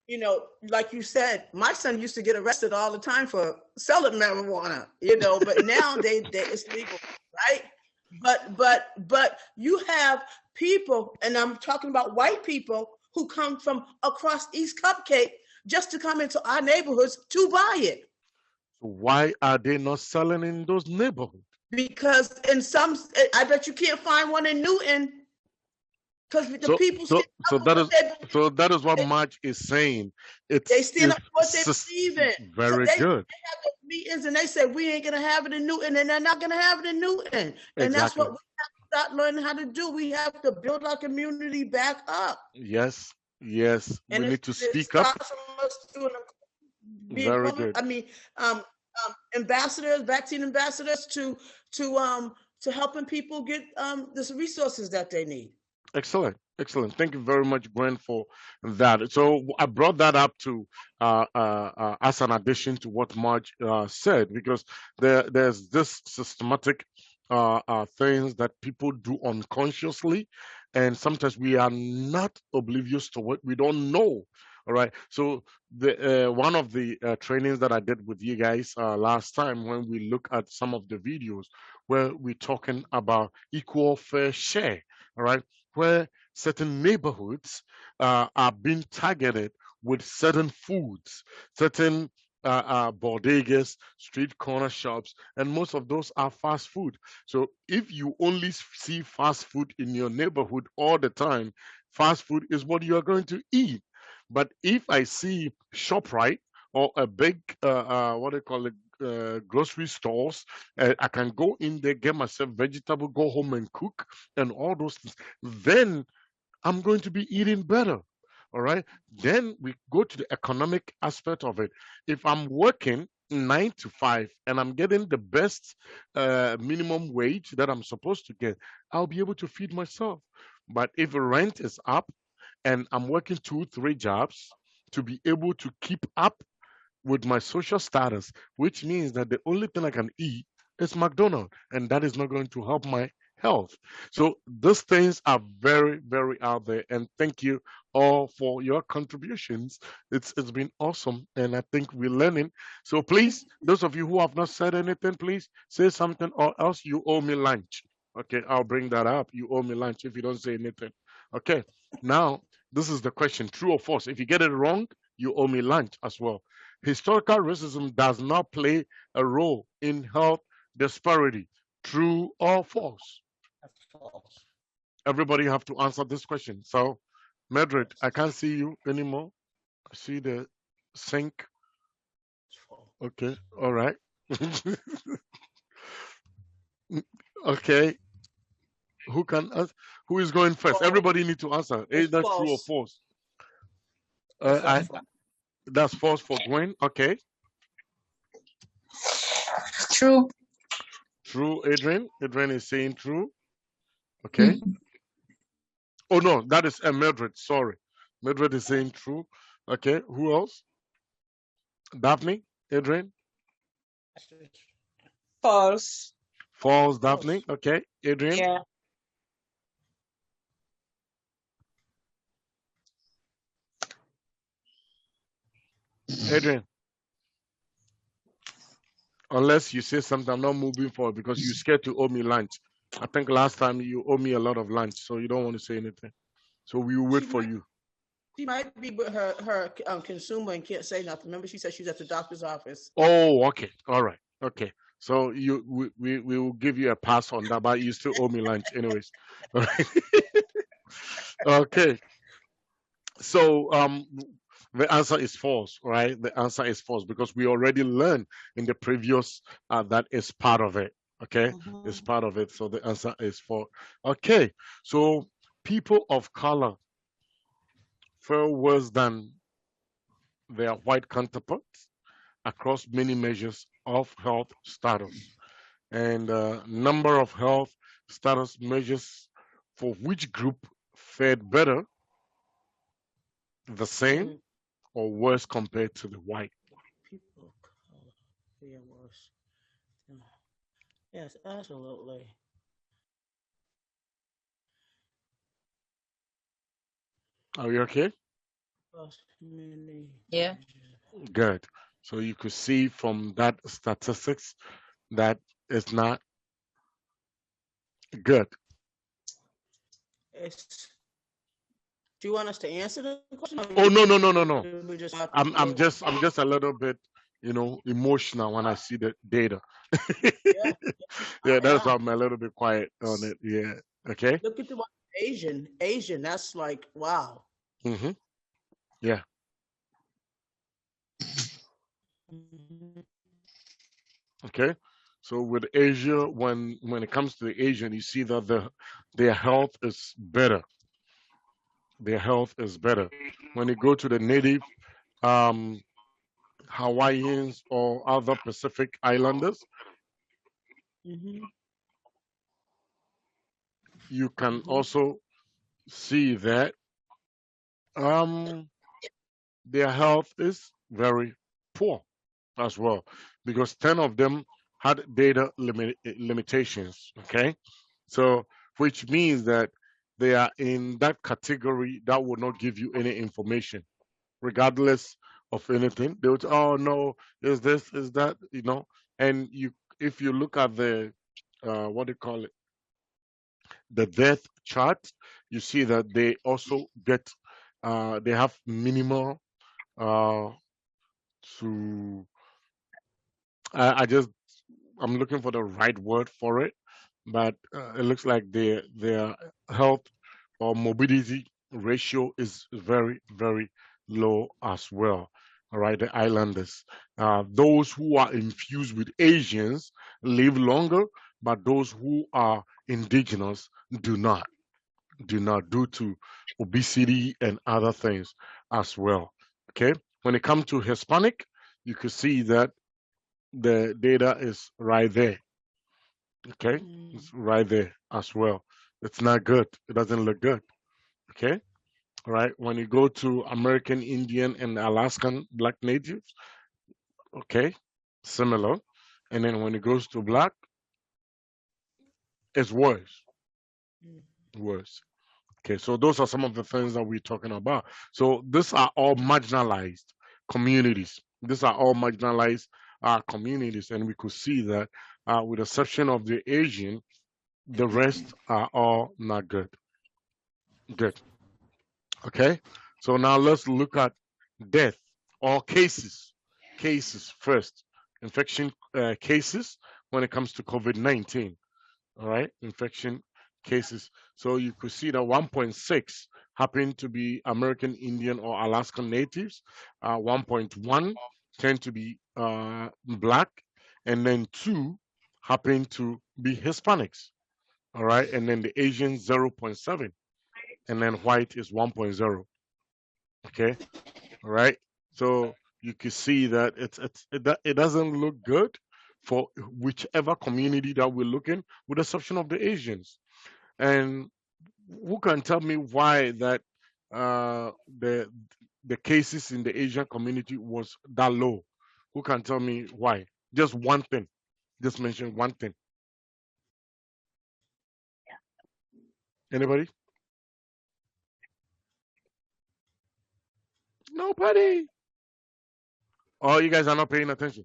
you know, like you said, my son used to get arrested all the time for selling marijuana, you know, but now it's legal, right? But you have people, and I'm talking about white people who come from across East Cupcake just to come into our neighborhoods to buy it. Why are they not selling in those neighborhoods? Because in some, I bet you can't find one in Newton. because the people stand up so that is what Marge is saying. They stand up for what they believe in. Very they, good. They have those meetings and they say we ain't gonna have it in Newton, and they're not gonna have it in Newton. And that's what we have to start learning how to do. We have to build our community back up. Yes, yes. And we need to speak up. Very good. I mean, ambassadors, vaccine ambassadors to helping people get the resources that they need. Excellent, excellent. Thank you very much, Gwen, for that. So I brought that up to as an addition to what Marge said, because there's this systematic things that people do unconsciously, and sometimes we are not oblivious to what we don't know. All right. So the one of the trainings that I did with you guys last time, when we look at some of the videos where we're talking about equal fair share, all right, where certain neighborhoods are being targeted with certain foods, certain bodegas, street corner shops, and most of those are fast food. So if you only see fast food in your neighborhood all the time, fast food is what you are going to eat. But if I see ShopRite or a big, what do you call it, grocery stores, I can go in there, get myself vegetable, go home and cook, and all those things. Then I'm going to be eating better. All right. Then we go to the economic aspect of it. If I'm working 9 to 5 and I'm getting the best minimum wage that I'm supposed to get, I'll be able to feed myself. But if rent is up and I'm working 2, 3 jobs to be able to keep up with my social status, which means that the only thing I can eat is McDonald's, and that is not going to help my health. So these things are very, very out there, and thank you all for your contributions. It's been awesome, and I think we're learning. So please, those of you who have not said anything, please say something, or else you owe me lunch. Okay, I'll bring that up. You owe me lunch if you don't say anything. Okay, now this is the question: true or false? If you get it wrong, you owe me lunch as well. Historical racism does not play a role in health disparity. True or false? That's false. Everybody have to answer this question. So, Medred, I can't see you anymore. I see the sink. Okay, all right. Okay. Who is going first? Everybody need to answer. Either true or false. That's false for Gwen. Okay. True. True, Adrian. Adrian is saying true. Okay. Oh no, that is Mildred. Sorry, Mildred is saying true. Okay. Who else? Daphne, Adrian. False. False, Daphne. Okay, Adrian. Yeah. Adrian. Unless you say something, I'm not moving forward because you're scared to owe me lunch. I think last time you owe me a lot of lunch, so you don't want to say anything. So we will wait for you. She might be with her consumer and can't say nothing. Remember, she said she's at the doctor's office. Oh, okay. All right. Okay. So we will give you a pass on that, but you still owe me lunch anyways. All right. Okay. So the answer is false, right? The answer is false because we already learned in the previous that is part of it. Okay, it's part of it. So the answer is false. Okay, so people of color fare worse than their white counterparts across many measures of health status, and number of health status measures for which group fared better, the same, or worse compared to the white. People of color fare worse. Yes, absolutely. Are you okay? Yeah. Good. So you could see from that statistics that it's not good. Do you want us to answer the question? Oh no. I'm just a little bit, emotional when I see the data. Yeah, that's why I'm a little bit quiet on it. Yeah. Okay. Look at the Asian, that's like, wow. Yeah. Okay. So with Asia, when it comes to the Asian, you see that their health is better. Their health is better. When you go to the native um, Hawaiians or other Pacific Islanders, you can also see that their health is very poor as well, because 10 of them had data limitations. Okay, so which means that they are in that category that will not give you any information, regardless of anything. They would, oh no, is this, is that, and if you look at the what do you call it, the death chart, you see that they also get they have minimal uh to I'm looking for the right word for it, but it looks like their health or morbidity ratio is very, very low as well. All right, the islanders. Those who are infused with Asians live longer, but those who are indigenous do not, due to obesity and other things as well. Okay, when it comes to Hispanic, you can see that the data is right there. Okay, it's right there as well. It's not good. It doesn't look good. Okay, all right. When you go to American Indian and Alaskan Black Natives, okay, similar. And then when it goes to Black, it's worse. Worse. Okay, so those are some of the things that we're talking about. So these are all marginalized communities. These are all marginalized communities, and we could see that, with the exception of the Asian, the rest are all not good. Good. Okay. So now let's look at death or cases. Cases first. Infection cases when it comes to COVID-19. All right. Infection cases. So you could see that 1.6 happened to be American Indian or Alaskan natives. 1.1 tend to be Black. And then 2 happen to be Hispanics. All right. And then the Asian 0.7. And then white is 1.0. Okay. All right. So you can see that it doesn't look good for whichever community that we're looking, with the exception of the Asians. And who can tell me why that uh, the the cases in the Asian community was that low? Who can tell me why? Just one thing. Just mention one thing. Anybody? Nobody. Oh, you guys are not paying attention.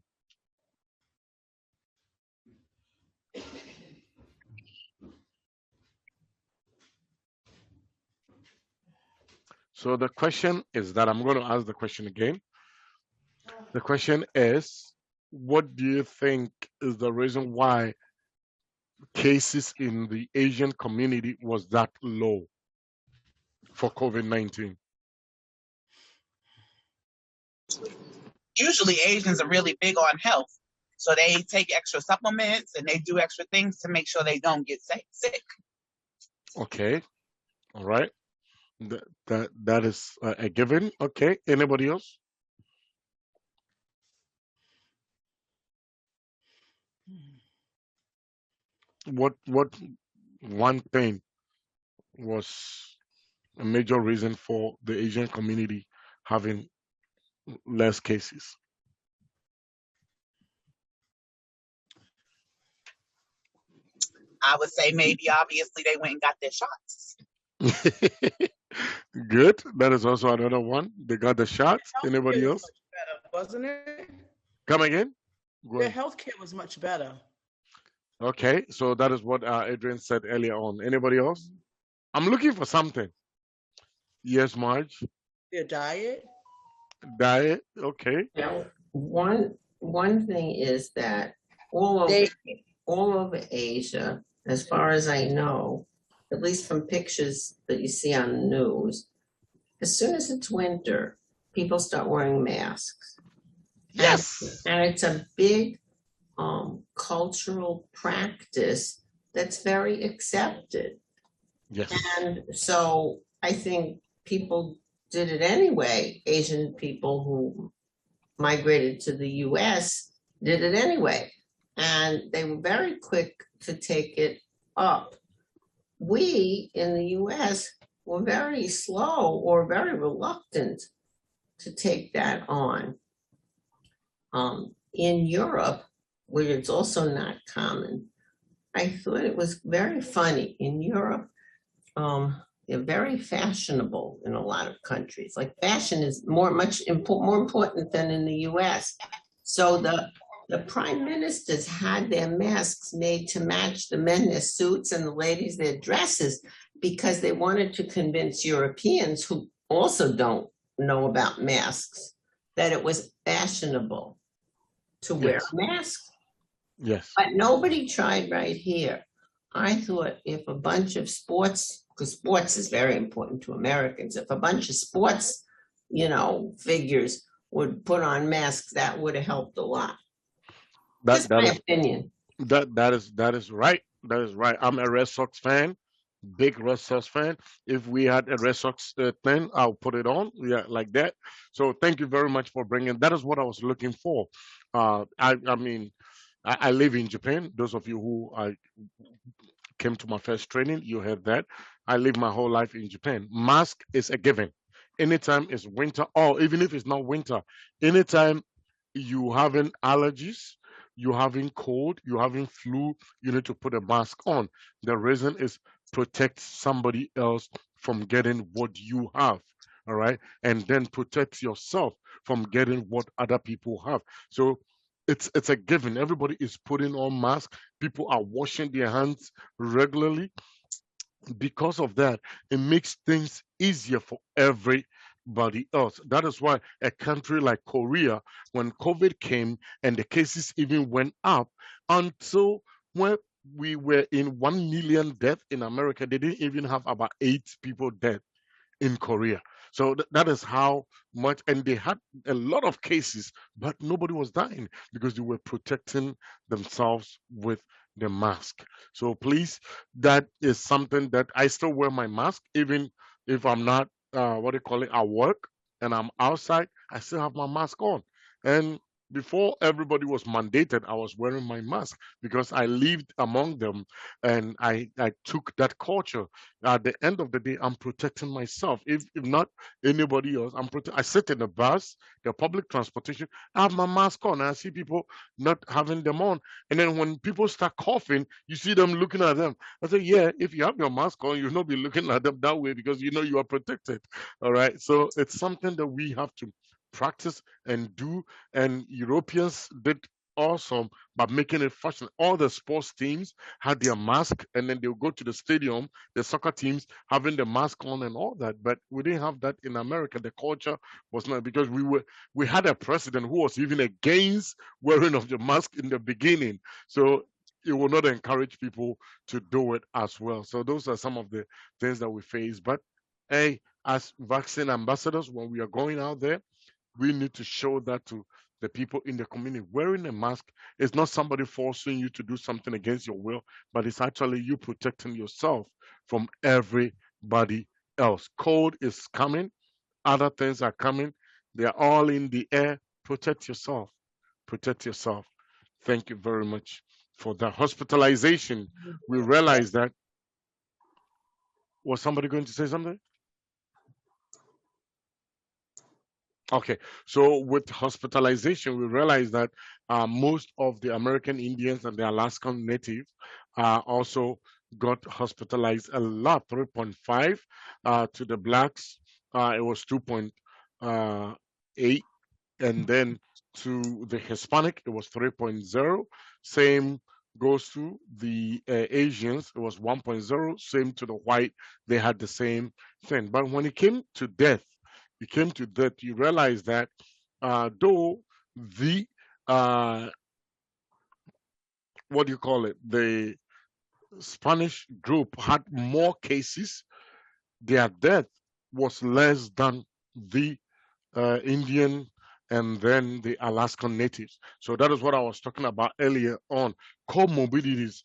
So the question is that I'm going to ask the question again. The question is, what do you think is the reason why cases in the Asian community was that low for COVID-19? Usually Asians are really big on health. So they take extra supplements and they do extra things to make sure they don't get sick. Okay. All right. That is a given. Okay. Anybody else? What one thing was a major reason for the Asian community having less cases? I would say maybe obviously they went and got their shots. Good. That is also another one. They got the shots. Anybody else? Better, wasn't it? Come again? Their healthcare was much better. Okay, so that is what Adrian said earlier on. Anybody else? I'm looking for something. Yes, Marge. Their diet. Diet. Okay. Now, one thing is that all over Asia, as far as I know, at least from pictures that you see on the news, as soon as it's winter, people start wearing masks. Yes. And it's a big cultural practice that's very accepted. Yes. And so I think people did it anyway. Asian people who migrated to the US did it anyway. And they were very quick to take it up. We in the US were very slow or very reluctant to take that on. In Europe, where it's also not common, I thought it was very funny. In Europe, they're very fashionable in a lot of countries. Like fashion is more important than in the US. So the prime ministers had their masks made to match the men their suits and the ladies their dresses, because they wanted to convince Europeans who also don't know about masks that it was fashionable to wear a mask. Yes. But nobody tried right here. I thought if a bunch of sports, because sports is very important to Americans, if a bunch of sports, figures would put on masks, that would have helped a lot. That's my opinion. That is right. That is right. I'm a Red Sox fan, big Red Sox fan. If we had a Red Sox thing, I'll put it on. Yeah, like that. So thank you very much for bringing. That is what I was looking for. I mean, I live in Japan. Those of you who came to my first training, you heard that. I live my whole life in Japan. Mask is a given. Anytime it's winter, or even if it's not winter, anytime you having allergies, you having cold, you having flu, you need to put a mask on. The reason is protect somebody else from getting what you have. All right. And then protect yourself from getting what other people have. So it's a given. Everybody is putting on masks. People are washing their hands regularly. Because of that, it makes things easier for everybody else. That is why a country like Korea, when COVID came and the cases even went up, until when we were in 1 million deaths in America, they didn't even have about 8 people dead in Korea. So that is how much, and they had a lot of cases, but nobody was dying because they were protecting themselves with the mask. So please, that is something that I still wear my mask, even if I'm not, what do you call it, at work and I'm outside, I still have my mask on. And before everybody was mandated, I was wearing my mask because I lived among them and I took that culture. At the end of the day, I'm protecting myself. If not anybody else, I sit in the bus, the public transportation, I have my mask on. And I see people not having them on. And then when people start coughing, you see them looking at them. I say, yeah, if you have your mask on, you'll not be looking at them that way because you know you are protected. All right. So it's something that we have to practice and do, and Europeans did awesome by making it fashion. All the sports teams had their mask, and then they'll go to the stadium, the soccer teams having the mask on and all that. But we didn't have that in America. The culture was not, because we had a president who was even against wearing of the mask in the beginning. So it will not encourage people to do it as well. So those are some of the things that we face. But hey, as vaccine ambassadors, when we are going out there, we need to show that to the people in the community. Wearing a mask is not somebody forcing you to do something against your will, but it's actually you protecting yourself from everybody else. Cold is coming, other things are coming, they're all in the air. Protect yourself. Protect yourself. Thank you very much for that. Hospitalization, we realize that. Was somebody going to say something? Okay, so with hospitalization, we realize that most of the American Indians and the Alaskan Native also got hospitalized a lot, 3.5. To the blacks, it was 2.8. And then to the Hispanic, it was 3.0. Same goes to the Asians, it was 1.0. Same to the white, they had the same thing. But when it came to death, you realize that though the what do you call it, Spanish group had more cases, their death was less than the Indian and then the Alaskan natives. So that is what I was talking about earlier on. Comorbidities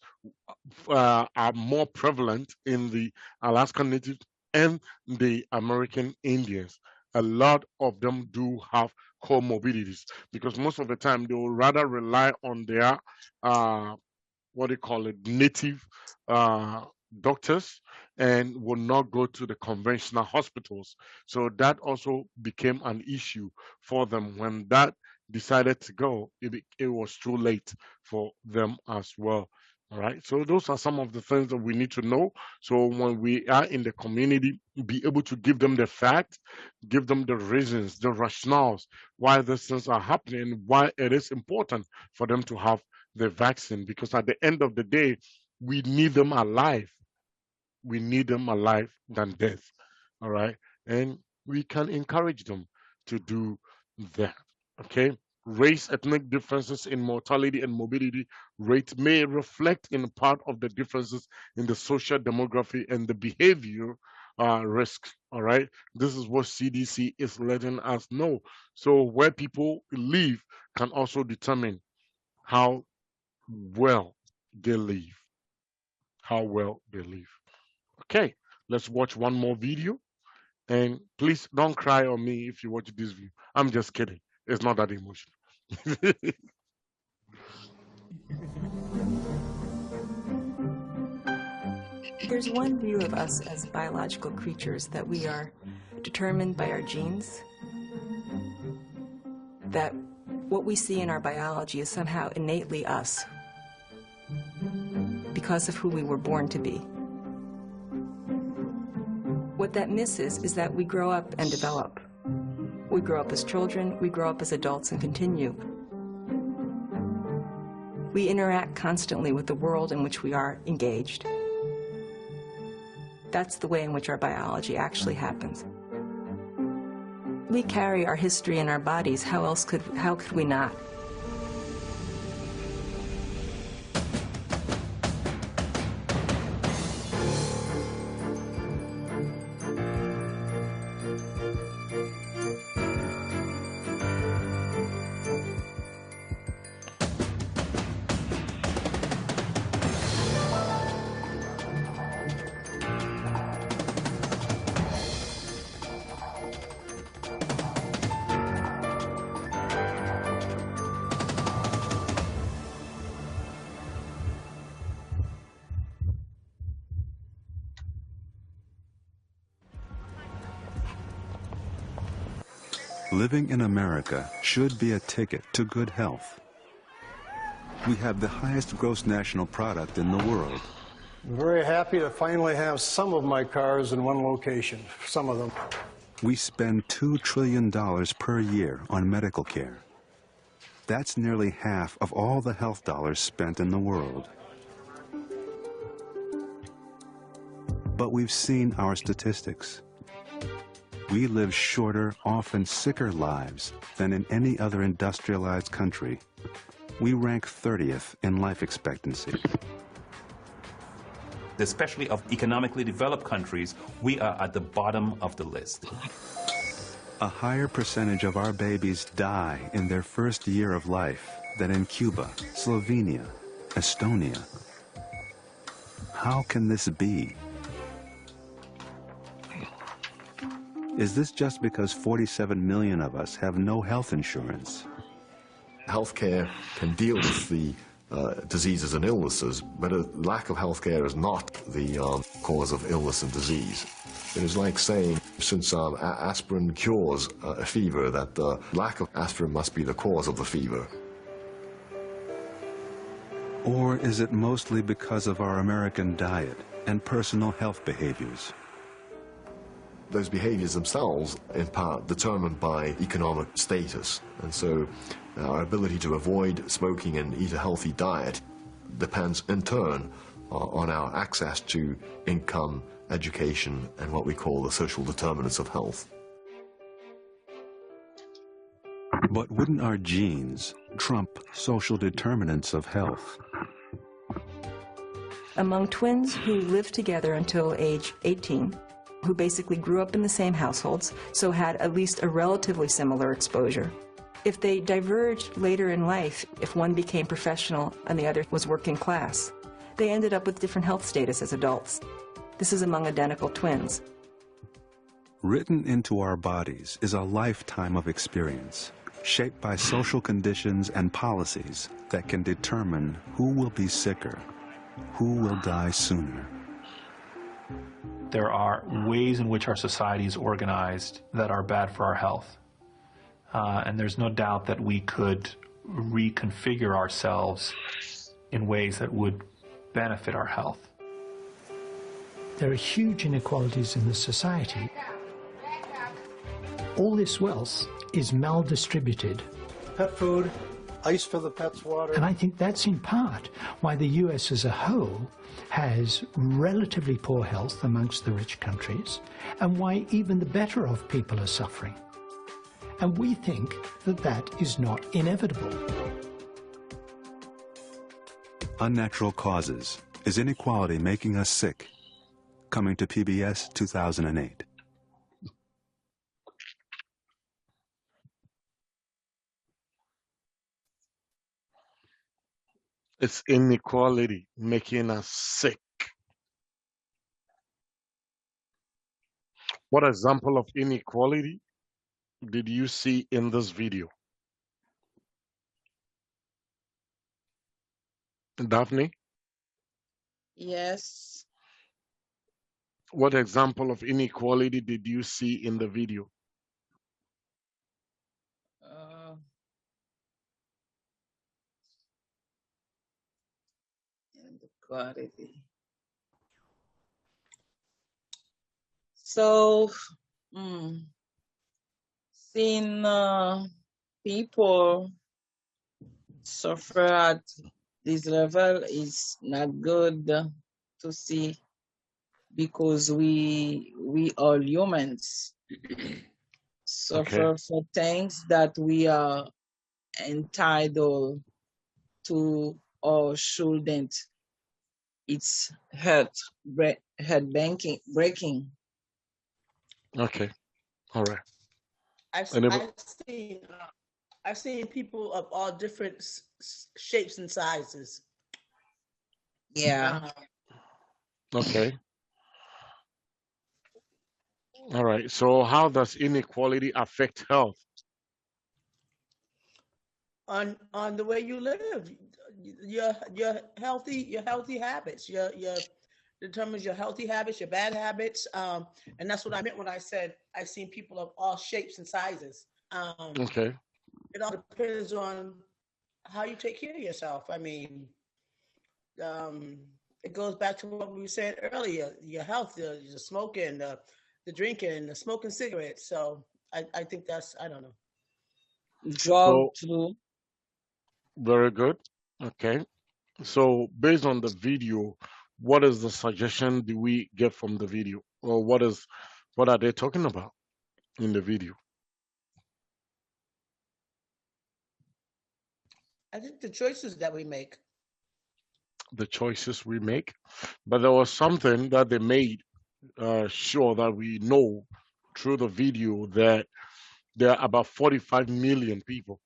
are more prevalent in the Alaskan natives and the American Indians. A lot of them do have comorbidities because most of the time they will rather rely on their what do you call it, native uh, doctors and will not go to the conventional hospitals. So that also became an issue for them. When that decided to go, it was too late for them as well. All right. So those are some of the things that we need to know. So when we are in the community, be able to give them the facts, give them the reasons, the rationales why these things are happening, why it is important for them to have the vaccine, because at the end of the day, we need them alive. We need them alive than death. All right. And we can encourage them to do that. Okay. Race, ethnic differences in mortality and morbidity rate may reflect in part of the differences in the social demography and the behavior risks. All right. This is what CDC is letting us know. So where people live can also determine how well they live. How well they live. Okay, let's watch one more video. And please don't cry on me if you watch this video. I'm just kidding. It's not that emotional. There's one view of us as biological creatures that we are determined by our genes, that what we see in our biology is somehow innately us because of who we were born to be. What that misses is that we grow up and develop. We grow up as children, we grow up as adults and continue. We interact constantly with the world in which we are engaged. That's the way in which our biology actually happens. We carry our history in our bodies. How could we not? Living in America should be a ticket to good health. We have the highest gross national product in the world. I'm very happy to finally have some of my cars in one location, some of them. We spend $2 trillion per year on medical care. That's nearly half of all the health dollars spent in the world. But we've seen our statistics. We live shorter, often sicker lives than in any other industrialized country. We rank 30th in life expectancy. Especially of economically developed countries, we are at the bottom of the list. A higher percentage of our babies die in their first year of life than in Cuba, Slovenia, Estonia. How can this be? Is this just because 47 million of us have no health insurance? Healthcare can deal with the diseases and illnesses, but a lack of healthcare is not the cause of illness and disease. It is like saying, since aspirin cures a fever, that the lack of aspirin must be the cause of the fever. Or is it mostly because of our American diet and personal health behaviors? Those behaviors themselves, in part, determined by economic status. And so our ability to avoid smoking and eat a healthy diet depends, in turn, on our access to income, education, and what we call the social determinants of health. But wouldn't our genes trump social determinants of health? Among twins who lived together until age 18, who basically grew up in the same households, so had at least a relatively similar exposure. If they diverged later in life, if one became professional and the other was working class, they ended up with different health status as adults. This is among identical twins. Written into our bodies is a lifetime of experience, shaped by social conditions and policies that can determine who will be sicker, who will die sooner. There are ways in which our society is organized that are bad for our health. And there's no doubt that we could reconfigure ourselves in ways that would benefit our health. There are huge inequalities in the society. All this wealth is maldistributed. Pet food, ice for the pets' water. And I think that's in part why the US as a whole has relatively poor health amongst the rich countries, and why even the better off people are suffering. And we think that that is not inevitable. Unnatural Causes. Is inequality making us sick? Coming to PBS 2008. It's inequality making us sick. What example of inequality did you see in this video? Daphne? Yes. What example of inequality did you see in the video? Inequality. So, seeing people suffer at this level is not good to see, because we are humans suffer for things that we are entitled to or shouldn't. It's breaking. Okay, all right. I've seen people of all different shapes and sizes. Yeah. Okay. All right. So how does inequality affect health? On the way you live, your healthy habits, your determines your healthy habits, your bad habits, and that's what I meant when I said I've seen people of all shapes and sizes. Okay. It all depends on how you take care of yourself. I mean, it goes back to what we said earlier: your health, the smoking, the drinking, the smoking cigarettes. So I think that's, I don't know. Drug too. Very good. Okay. So based on the video, what is the suggestion do we get from the video, or what are they talking about in the video? I think the choices that we make. The choices we make, but there was something that they made sure that we know through the video that there are about 45 million people.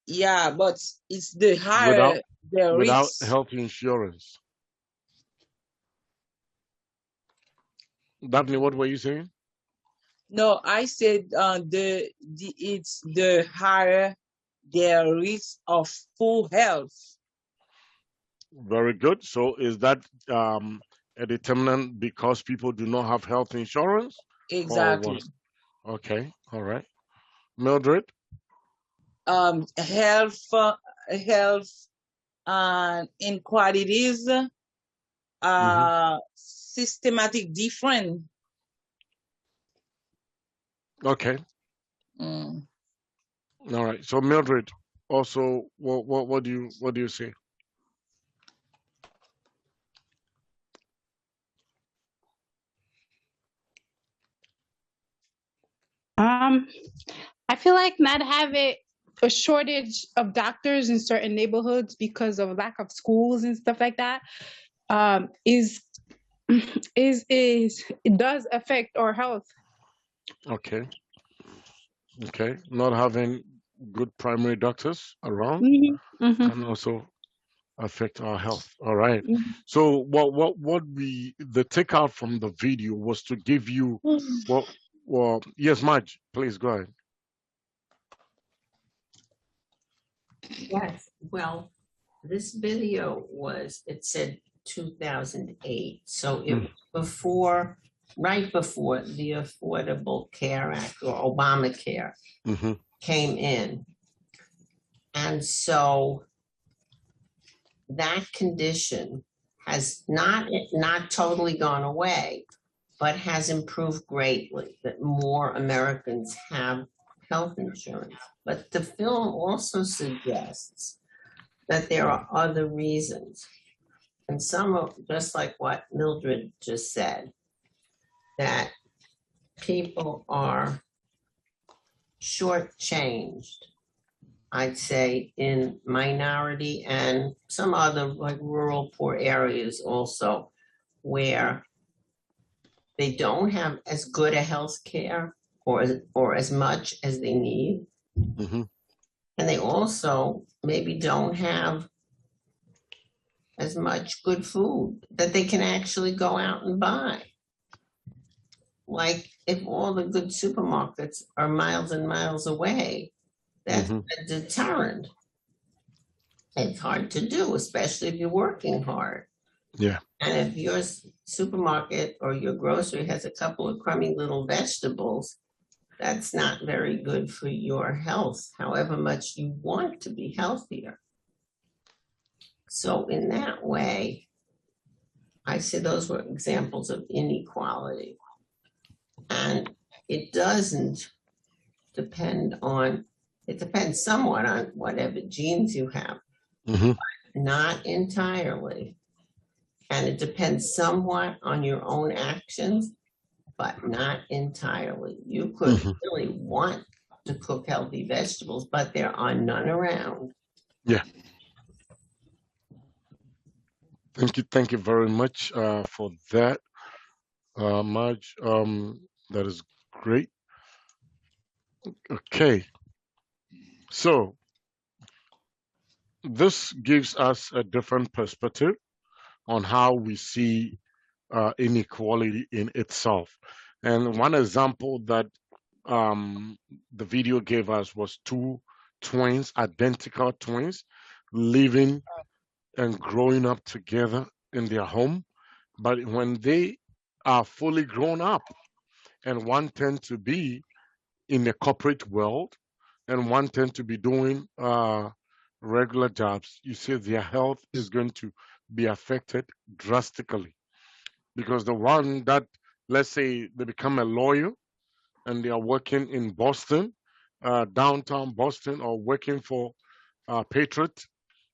Yeah, but it's the higher without health insurance. Daphne, what were you saying? No, I said it's the higher their risk of poor health. Very good. So is that a determinant because people do not have health insurance? Exactly. Okay. All right. Mildred? Health inequalities systematic different. Okay. All right. So Mildred, also, what do you say? I feel like not having a shortage of doctors in certain neighborhoods because of lack of schools and stuff like that is it does affect our health. Okay. Okay. Not having good primary doctors around can also affect our health. All right. So the takeout from the video was to give you well yes, Marge, please go ahead. Yes. Well, this video it said 2008. So it was right before the Affordable Care Act or Obamacare came in. And so that condition has not totally gone away, but has improved greatly, that more Americans have health insurance. But the film also suggests that there are other reasons. And some of, just like what Mildred just said, that people are shortchanged, I'd say, in minority and some other like rural poor areas also, where they don't have as good a health care or as much as they need. And they also maybe don't have as much good food that they can actually go out and buy. Like if all the good supermarkets are miles and miles away, that's a deterrent. It's hard to do, especially if you're working hard. Yeah. And if your supermarket or your grocery has a couple of crummy little vegetables, that's not very good for your health, however much you want to be healthier. So in that way, I say those were examples of inequality. And it doesn't depend on, it depends somewhat on whatever genes you have, but not entirely. And it depends somewhat on your own actions, but not entirely. You could really want to cook healthy vegetables, but there are none around. Yeah. Thank you very much for that, Marge. That is great. Okay. So this gives us a different perspective on how we see inequality in itself. And one example that the video gave us was two twins, identical twins, living and growing up together in their home. But when they are fully grown up, and one tends to be in the corporate world, and one tends to be doing regular jobs, you see their health is going to be affected drastically. Because the one that, let's say, they become a lawyer and they are working in Boston, downtown Boston, or working for Patriot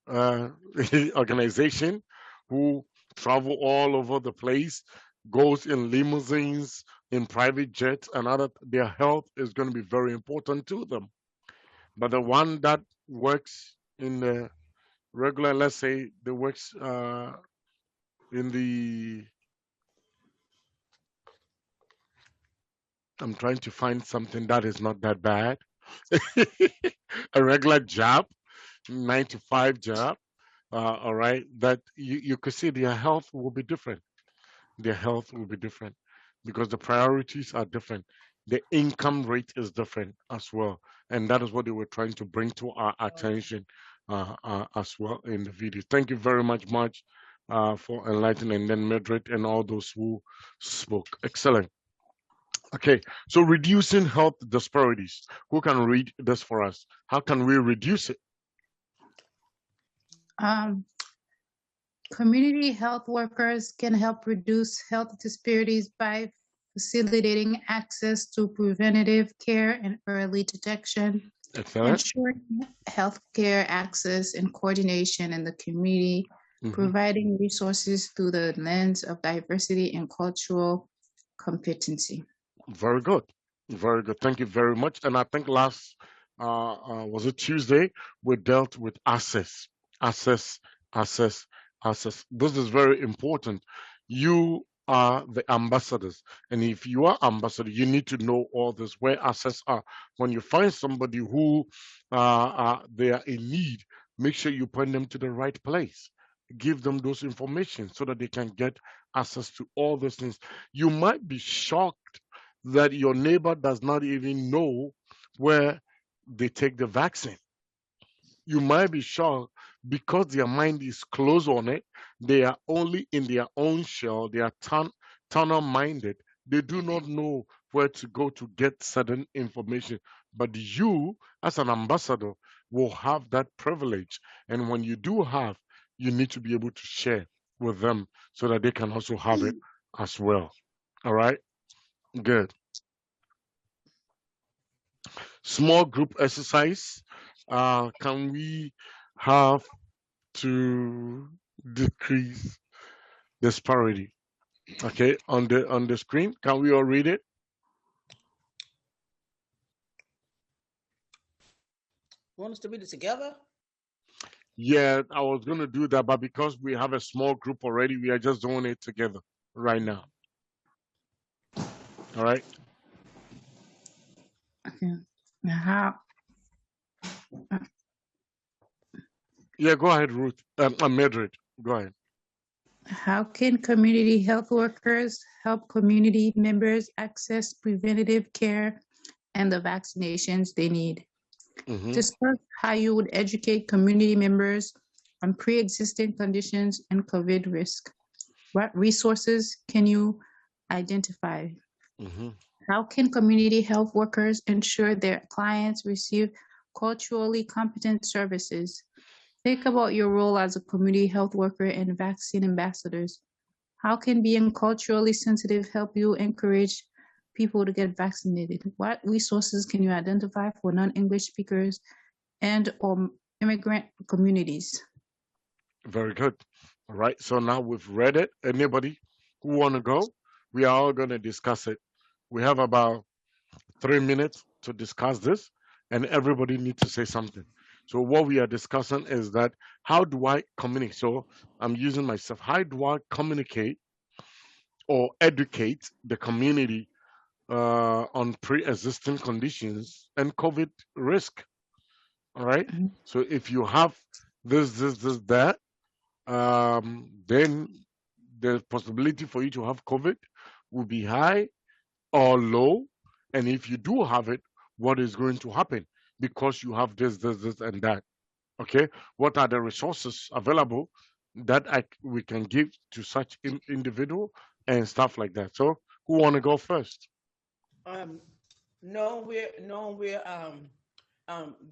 organization, who travel all over the place, goes in limousines, in private jets, and other, their health is going to be very important to them. But the one that works in the regular, let's say, they works in the, I'm trying to find something that is not that bad. A regular job, 9 to 5 job. All right, that you could see their health will be different. Their health will be different because the priorities are different. The income rate is different as well. And that is what they were trying to bring to our attention as well in the video. Thank you very much, Marge, for enlightening, and then Mildred and all those who spoke. Excellent. Okay, so reducing health disparities. Who can read this for us? How can we reduce it? Community health workers can help reduce health disparities by facilitating access to preventative care and early detection, ensuring healthcare access and coordination in the community, providing resources through the lens of diversity and cultural competency. Very good. Very good. Thank you very much. And I think last, was it Tuesday, we dealt with access, access. This is very important. You are the ambassadors, and if you are ambassador, you need to know all this, where access are. When you find somebody who they are in need, make sure you point them to the right place. Give them those information so that they can get access to all those things. You might be shocked that your neighbor does not even know where they take the vaccine. You might be shocked because their mind is closed on it. They are only in their own shell. They are tunnel minded. They do not know where to go to get certain information. But you, as an ambassador, will have that privilege. And when you do have, you need to be able to share with them so that they can also have it as well. All right? Good. Small group exercise. Can we have to decrease disparity? Okay, on the screen, can we all read it? Want us to read it together? Yeah, I was going to do that, but because we have a small group already, we are just doing it together right now. All right. Okay. How? Yeah, go ahead, Ruth. Madrid, go ahead. How can community health workers help community members access preventative care and the vaccinations they need? Discuss how you would educate community members on pre-existing conditions and COVID risk. What resources can you identify? How can community health workers ensure their clients receive culturally competent services? Think about your role as a community health worker and vaccine ambassadors. How can being culturally sensitive help you encourage people to get vaccinated? What resources can you identify for non-English speakers and or immigrant communities? Very good. All right. So now we've read it. Anybody who want to go? We are all going to discuss it. We have about 3 minutes to discuss this, and everybody needs to say something. So what we are discussing is that how do I communicate? So I'm using myself. How do I communicate or educate the community on pre-existing conditions and COVID risk? All right. So if you have this, that, then the possibility for you to have COVID will be high or low. And if you do have it, what is going to happen? Because you have this, and that. Okay. What are the resources available that we can give to such individual and stuff like that? So who want to go first? Knowing where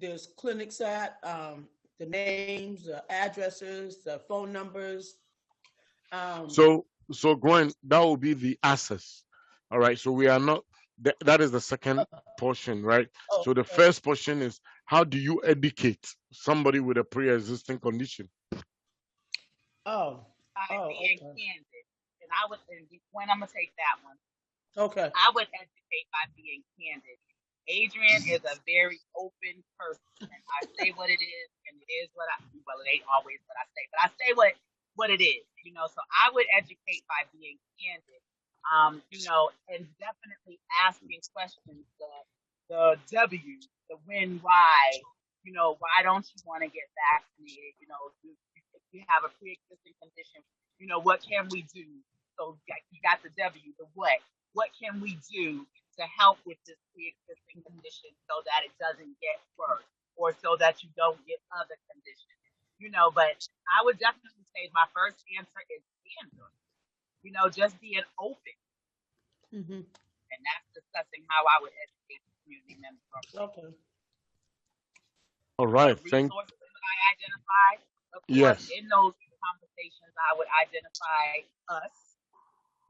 there's clinics at, the names, the addresses, the phone numbers. So Gwen, that will be the access. All right. So we are not. That is the second portion, right? So the first portion is how do you educate somebody with a pre-existing condition? Being candid, and I would. And when I'm gonna take that one. Okay. I would educate by being candid. Adrian is a very open person. I say what it is, and it is what well, it ain't always what I say, but I say what it is, so I would educate by being candid, and definitely asking questions, the W, the when, why, why don't you want to get vaccinated, if you have a pre-existing condition, what can we do? So you got the W, the what can we do to help with this pre-existing condition so that it doesn't get worse or so that you don't get other conditions? But I would definitely say my first answer is candor, just being open. And that's discussing how I would educate the community members. Okay. All right. Resources that I identify, of course, in those conversations, I would identify us.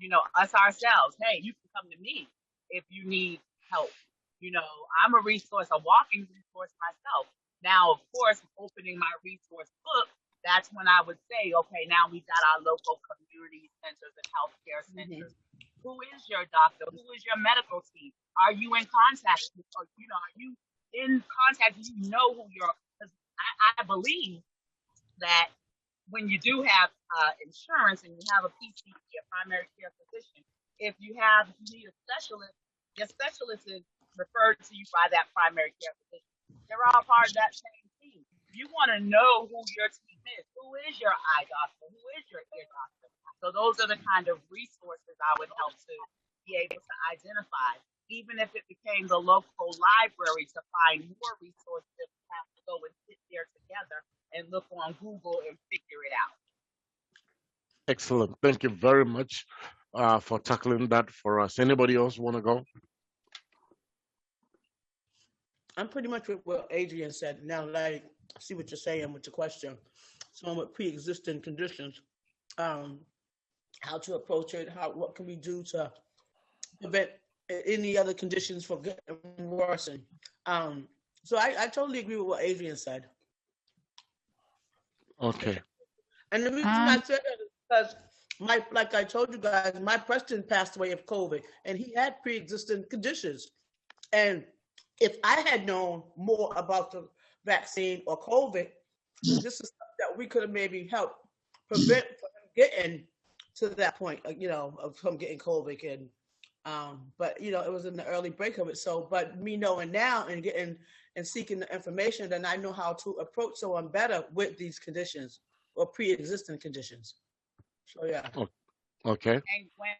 Us ourselves. Hey, you can come to me if you need help. I'm a resource, a walking resource myself. Now, of course, opening my resource book, that's when I would say, okay, now we've got our local community centers and healthcare centers. Who is your doctor? Who is your medical team? Are you in contact? Are you in contact? Do you know who you're? Because I believe that, when you do have insurance and you have a PCA, a primary care physician, if you need a specialist, your specialist is referred to you by that primary care physician. They're all part of that same team. You want to know who your team is. Who is your eye doctor? Who is your ear doctor? So those are the kind of resources I would help to be able to identify. Even if it became the local library to find more resources, if we have to go and sit there together and look on Google and figure it out. Excellent. Thank you very much for tackling that for us. Anybody else want to go? I'm pretty much with what Adrian said. Now, like, I see what you're saying with your question. Someone with pre-existing conditions, how to approach it, what can we do to prevent any other conditions from getting worse. So I totally agree with what Adrian said. Okay. And the reason I said that is because like I told you guys, my Preston passed away of COVID, and he had pre-existing conditions. And if I had known more about the vaccine or COVID, this is stuff that we could have maybe helped prevent from getting to that point, of him getting COVID. And but it was in the early break of it. So, but me knowing now and getting and seeking the information, then I know how to approach someone better with these conditions or pre-existing conditions. So yeah. Okay. And when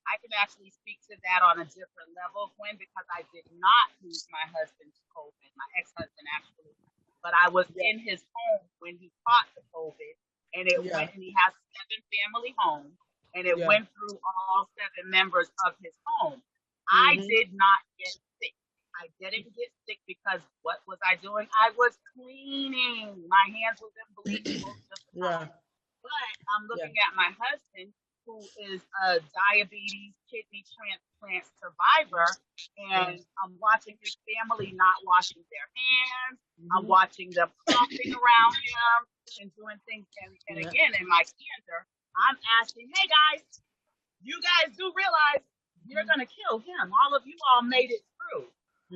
I can actually speak to that on a different level, Gwen, because I did not lose my husband to COVID, my ex-husband actually, but I was in his home when he caught the COVID, and it went, and he has 7 family homes, and it went through all 7 members of his home. I did not get sick. I didn't get sick because what was I doing? I was cleaning. My hands was in bleach most of the time. But I'm looking at my husband, who is a diabetes kidney transplant survivor, and I'm watching his family not washing their hands. I'm watching them pumping around him and doing things. And again, in my candor, I'm asking, hey guys, you guys do realize you're going to kill him. All of you all made it through.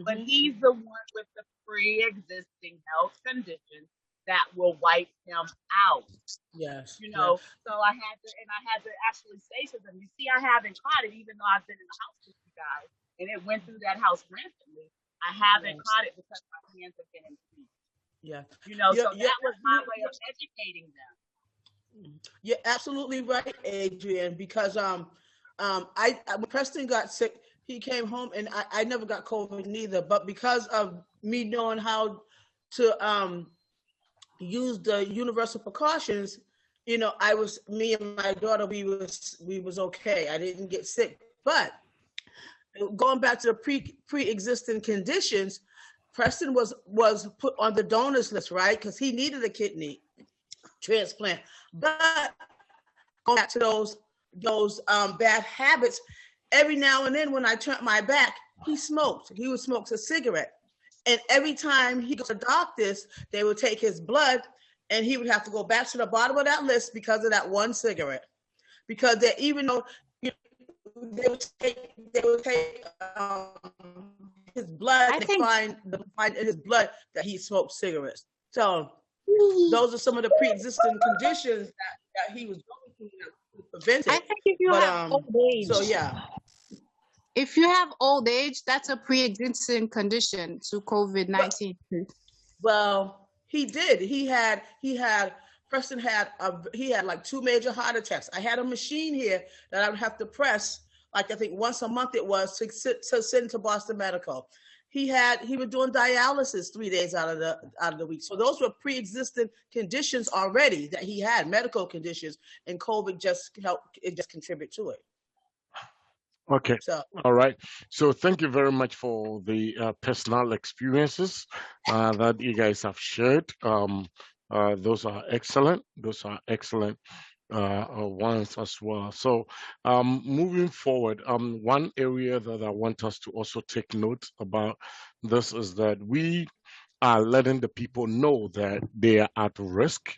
But he's the one with the pre-existing health conditions that will wipe him out. Yes. So I had to actually say to them, you see, I haven't caught it, even though I've been in the house with you guys, and it went through that house randomly. I haven't caught it because my hands have been in bleach. Yeah. So that was my way of educating them. You're absolutely right, Adrian, because when Preston got sick, he came home, and I never got COVID neither, but because of me knowing how to use the universal precautions, me and my daughter, we was okay. I didn't get sick. But going back to the pre-existing conditions, Preston was put on the donors list, right? Because he needed a kidney transplant. But going back to those bad habits, every now and then when I turned my back, he smoked. He would smoke a cigarette. And every time he goes to doctors, they would take his blood, and he would have to go back to the bottom of that list because of that one cigarette. Because even though they would take his blood, and find in his blood that he smoked cigarettes. So those are some of the pre-existing conditions that he was going through to prevent it. I think if you have old age. So yeah. If you have old age, that's a pre-existing condition to COVID-19. Well, he did. Preston had like 2 major heart attacks. I had a machine here that I would have to press, like I think once a month it was, to send to Boston Medical. He was doing dialysis 3 days out of the week. So those were pre-existing conditions already that he had, medical conditions, and COVID just contributed to it. Okay. All right. So thank you very much for the personal experiences that you guys have shared. Those are excellent. Ones as well. So moving forward, one area that I want us to also take note about this is that we are letting the people know that they are at risk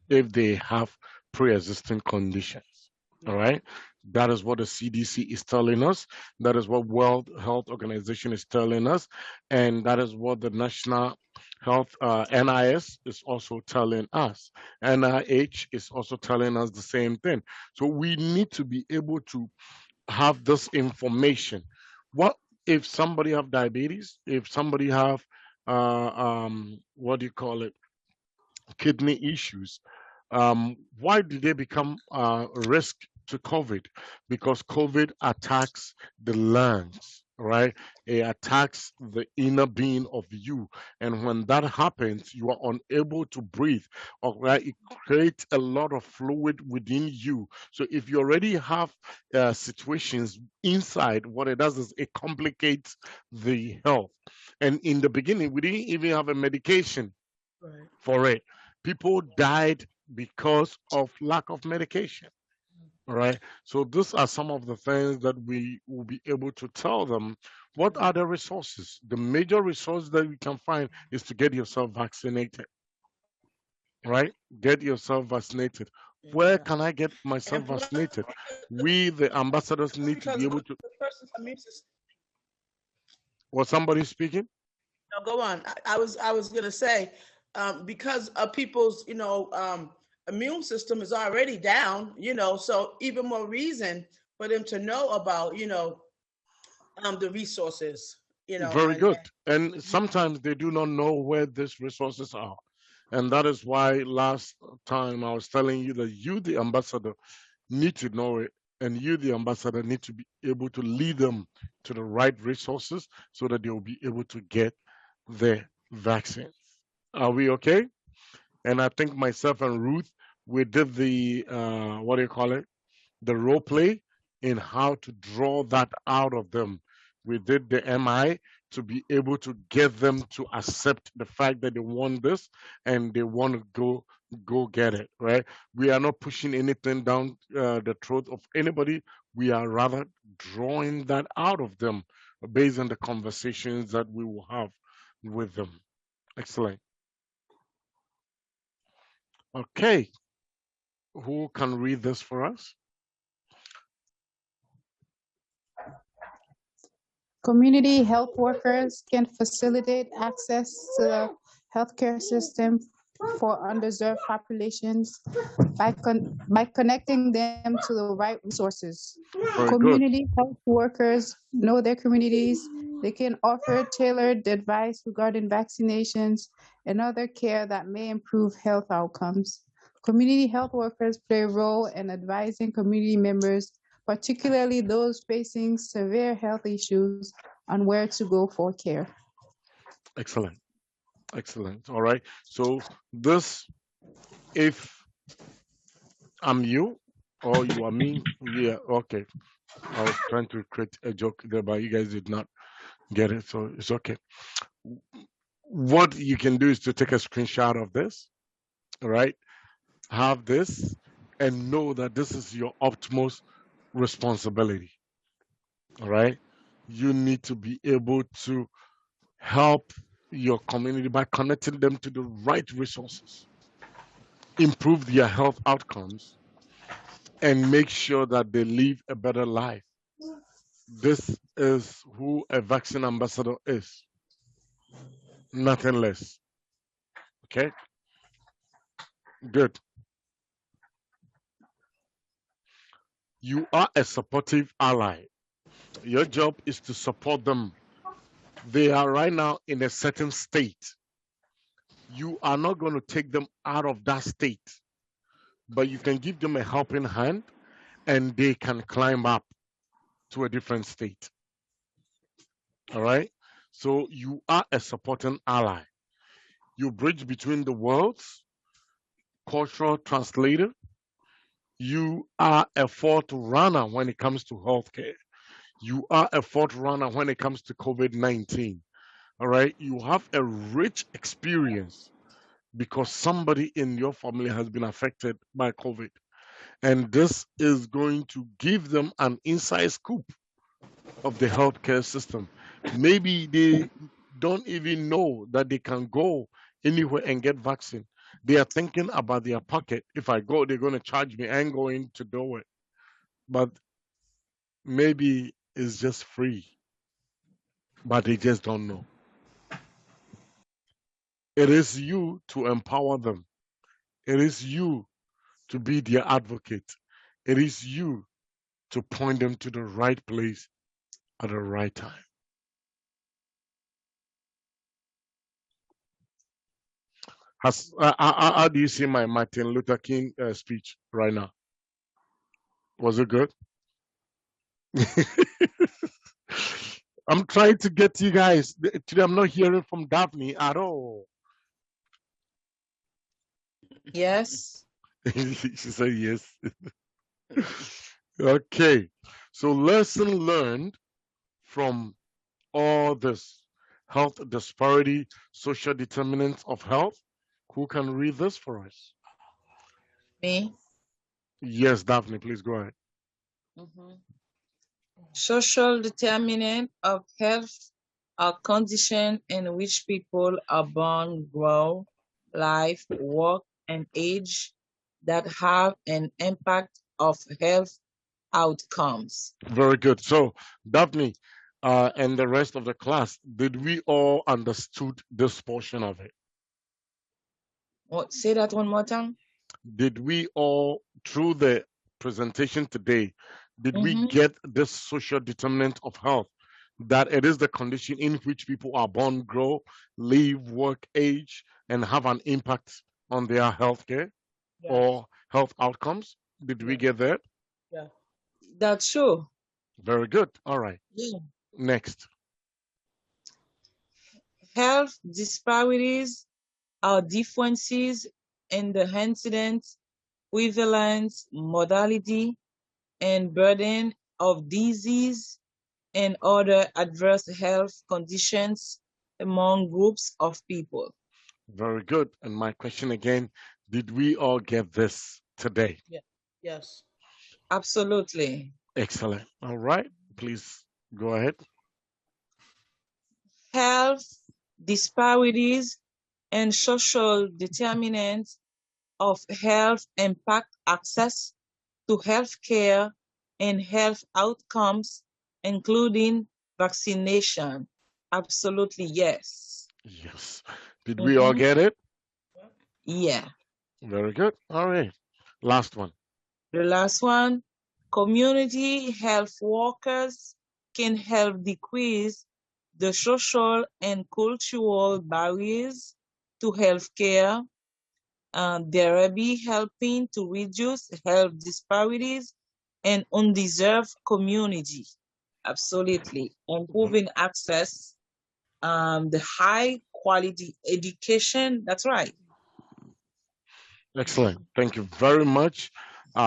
if they have pre-existing conditions. All right. That is what the CDC is telling us. That is what World Health Organization is telling us. And that is what the National Health, NIS, is also telling us. NIH is also telling us the same thing. So we need to be able to have this information. What if somebody have diabetes? If somebody have, what do you call it, kidney issues? Why did they become a risk to COVID? Because COVID attacks the lungs, right? It attacks the inner being of you. And when that happens, you are unable to breathe, all right? It creates a lot of fluid within you. So if you already have situations inside, what it does is it complicates the health. And in the beginning, we didn't even have a medication Right. for it. People died because of lack of medication. All right. So these are some of the things that we will be able to tell them. What are the resources? The major resource that we can find is to get yourself vaccinated. Right? Get yourself vaccinated. Where can I get myself vaccinated? We, the ambassadors, need to be able to. The person's immune system. Was somebody speaking? No, go on. I was gonna say, because of people's, immune system is already down, so even more reason for them to know about, the resources, Very and good. And sometimes they do not know where these resources are. And that is why last time I was telling you that you, the ambassador, need to know it. And you, the ambassador, need to be able to lead them to the right resources so that they will be able to get the vaccine. Are we okay? And I think myself and Ruth, we did the, what do you call it? The role play in how to draw that out of them. We did the MI to be able to get them to accept the fact that they want this and they want to go get it, right? We are not pushing anything down the throat of anybody. We are rather drawing that out of them based on the conversations that we will have with them. Excellent. Okay, who can read this for us? Community health workers can facilitate access to the healthcare system for underserved populations by connecting them to the right resources. Very good. Community health workers know their communities. They can offer tailored advice regarding vaccinations and other care that may improve health outcomes. Community health workers play a role in advising community members, particularly those facing severe health issues, on where to go for care. Excellent. Excellent. All right. So this, if I'm you or you are me, yeah, okay. I was trying to create a joke there, but you guys did not get it, so it's okay. What you can do is to take a screenshot of this, all right? Have this and know that this is your utmost responsibility, all right? You need to be able to help your community by connecting them to the right resources, improve their health outcomes, and make sure that they live a better life. This is who a vaccine ambassador is, nothing less. Okay, good. You are a supportive ally. Your job is to support them. They are right now in a certain state. You are not going to take them out of that state, but you can give them a helping hand and they can climb up to a different state. All right. So you are a supporting ally. You bridge between the worlds, cultural translator. You are a forerunner when it comes to healthcare. You are a forerunner when it comes to COVID-19. All right. You have a rich experience because somebody in your family has been affected by COVID. And this is going to give them an inside scoop of the healthcare system. Maybe they don't even know that they can go anywhere and get vaccine. They are thinking about their pocket. If I go, they're going to charge me. I ain't going to do it. But maybe it's just free, but they just don't know. It is you to empower them. It is you to be their advocate. It is you to point them to the right place at the right time. How do you see my Martin Luther King speech right now? Was it good? I'm trying to get you guys. Today I'm not hearing from Daphne at all. Yes. She said yes. Okay. So lesson learned from all this: health disparity, social determinants of health. Who can read this for us? Me. Yes, Daphne, please go ahead. Social determinant of health are conditions in which people are born, grow, live, work, and age that have an impact of health outcomes. Very good. So, Daphne, and the rest of the class, did we all understood this portion of it? Say that one more time. Did we all, through the presentation today, did we get this social determinant of health, that it is the condition in which people are born, grow, live, work, age, and have an impact on their health care or health outcomes? Did we get that? Yeah. That's true. Very good. All right. Yeah. Next. Health disparities are differences in the incidence, prevalence, mortality, and burden of disease and other adverse health conditions among groups of people. Very good. And my question again, did we all get this today? Yeah. Yes. Absolutely. Excellent. All right. Please go ahead. Health disparities and social determinants of health impact access to health care and health outcomes, including vaccination. Absolutely, yes. Yes. Did we all get it? Yeah. Very good. All right. Last one. The last one, community health workers can help decrease the social and cultural barriers to healthcare, thereby helping to reduce health disparities and undeserved community. Absolutely. Improving access, the high quality education. That's right. Excellent. Thank you very much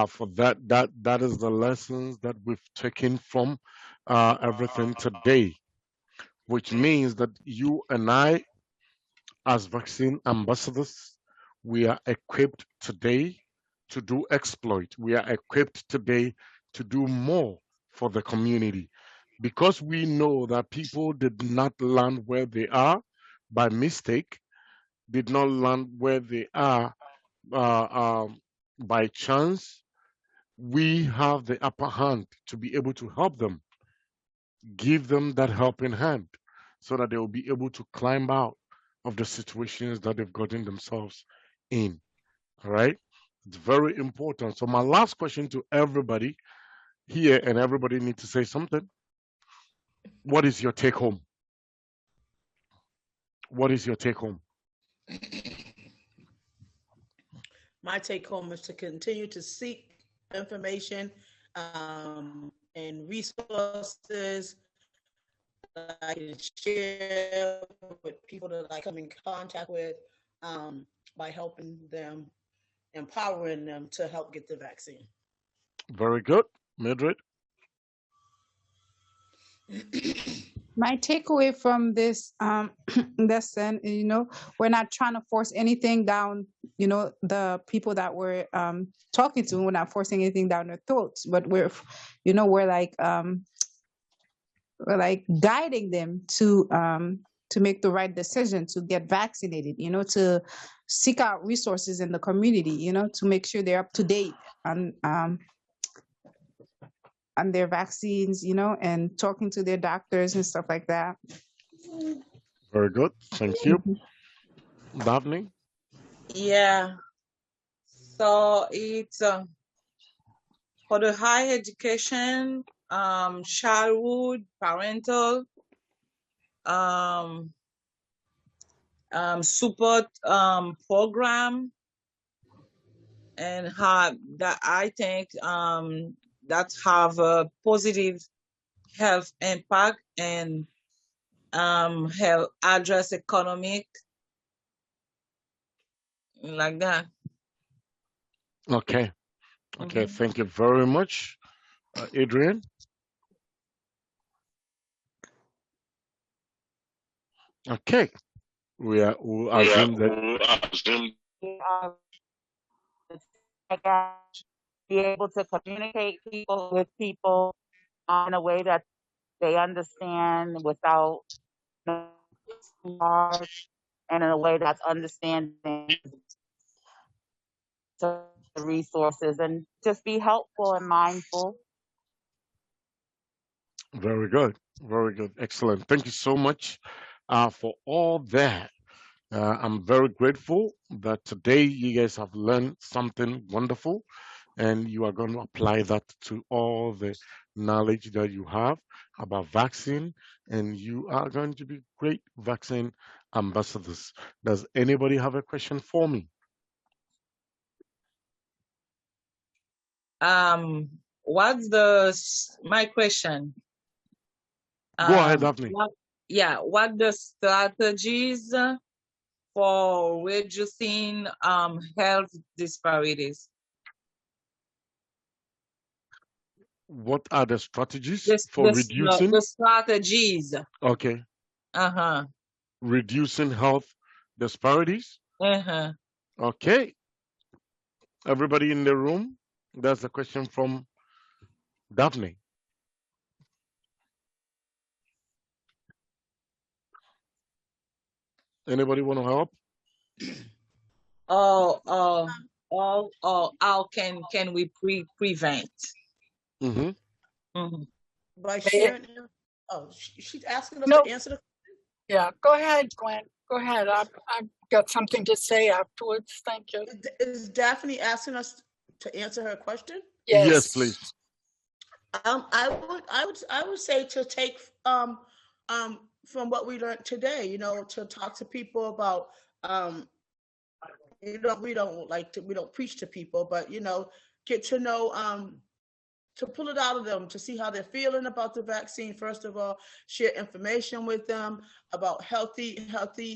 for that. That is the lessons that we've taken from everything today, which means that you and I, as vaccine ambassadors, we are equipped today to do exploit. We are equipped today to do more for the community, because we know that people did not land where they are by mistake, did not land where they are by chance. We have the upper hand to be able to help them, give them that helping hand, so that they will be able to climb out of the situations that they've gotten themselves in. All right. It's very important. So my last question to everybody here, and everybody needs to say something. What is your take home? What is your take home? My take home is to continue to seek information and resources that I can share with people that I come in contact with, by helping them, empowering them to help get the vaccine. Very good. Mildred? My takeaway from this lesson, we're not trying to force anything down, the people that we're talking to. We're not forcing anything down their throats, but we're like guiding them to make the right decision to get vaccinated. To seek out resources in the community. To make sure they're up to date on on their vaccines, and talking to their doctors and stuff like that. Very good. Thank you. Daphne? Yeah. So it's for the higher education, childhood, parental, support program, and have that I think that have a positive health impact and help address economic like that. Okay. Okay. Thank you very much. Adrian? Okay. We'll assume that. Be able to communicate with people in a way that they understand without hard, and in a way that's understanding the resources, and just be helpful and mindful. Very good. Very good. Excellent. Thank you so much for all that. I'm very grateful that today you guys have learned something wonderful and you are going to apply that to all the knowledge that you have about vaccine, and you are going to be great vaccine ambassadors. Does anybody have a question for me? What's my question? Go ahead, Daphne. What the strategies for reducing health disparities? What are the strategies for reducing? The strategies. Okay. Reducing health disparities? Okay. Everybody in the room, that's a question from Daphne. Anybody want to help? How can we prevent? By sharing. Oh, she's asking us to answer the question. Yeah, go ahead, Gwen. Go ahead. I've got something to say afterwards. Thank you. Is Daphne asking us to answer her question? Yes, please. I would say to take from what we learned today, to talk to people about we don't preach to people, but get to know to pull it out of them, to see how they're feeling about the vaccine. First of all, share information with them about healthy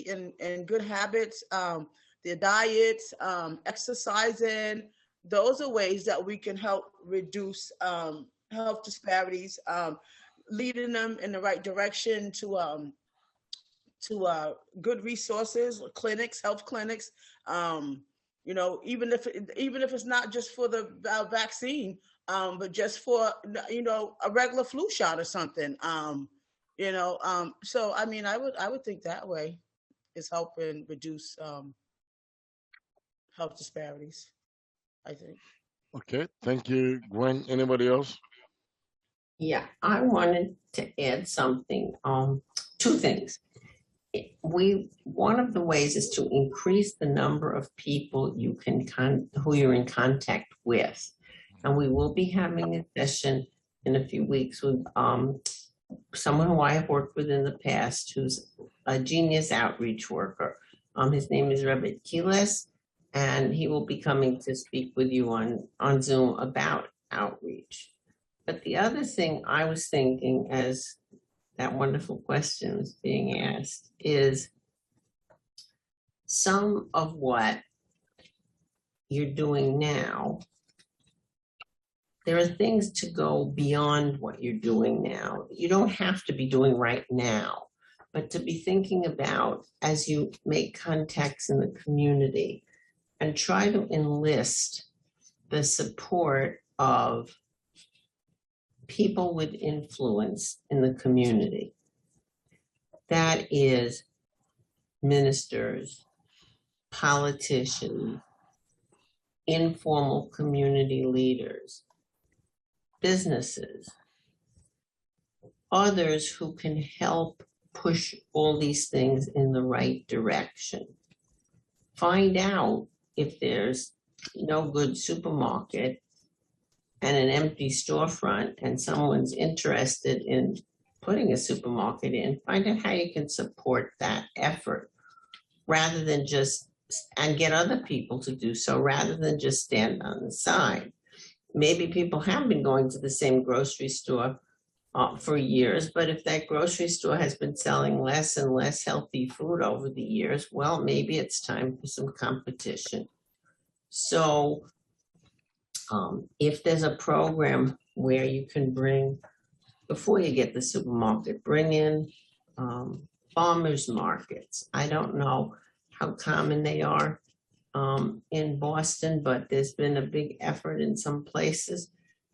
and good habits, their diets, exercising. Those are ways that we can help reduce health disparities, leading them in the right direction to good resources, clinics, health clinics. Even if it's not just for the vaccine, but just for a regular flu shot or something. So I would think that way is helping reduce health disparities, I think. Okay, thank you, Gwen. Anybody else? Yeah, I wanted to add something. Two things. One of the ways is to increase the number of people who you're in contact with, and we will be having a session in a few weeks with someone who I have worked with in the past, who's a genius outreach worker. His name is Rebbe Kiles, and he will be coming to speak with you on Zoom about outreach. But the other thing I was thinking, as that wonderful question is being asked, is some of what you're doing now, there are things to go beyond what you're doing now. You don't have to be doing right now, but to be thinking about as you make contacts in the community and try to enlist the support of people with influence in the community. That is ministers, politicians, informal community leaders, businesses, others who can help push all these things in the right direction. Find out if there's no good supermarket and an empty storefront and someone's interested in putting a supermarket in. Find out how you can support that effort rather than just, and get other people to do so rather than just stand on the side. Maybe people have been going to the same grocery store for years, but if that grocery store has been selling less and less healthy food over the years, well, maybe it's time for some competition. So if there's a program where you can bring, before you get the supermarket, bring in farmers markets. I don't know how common they are in Boston, but there's been a big effort in some places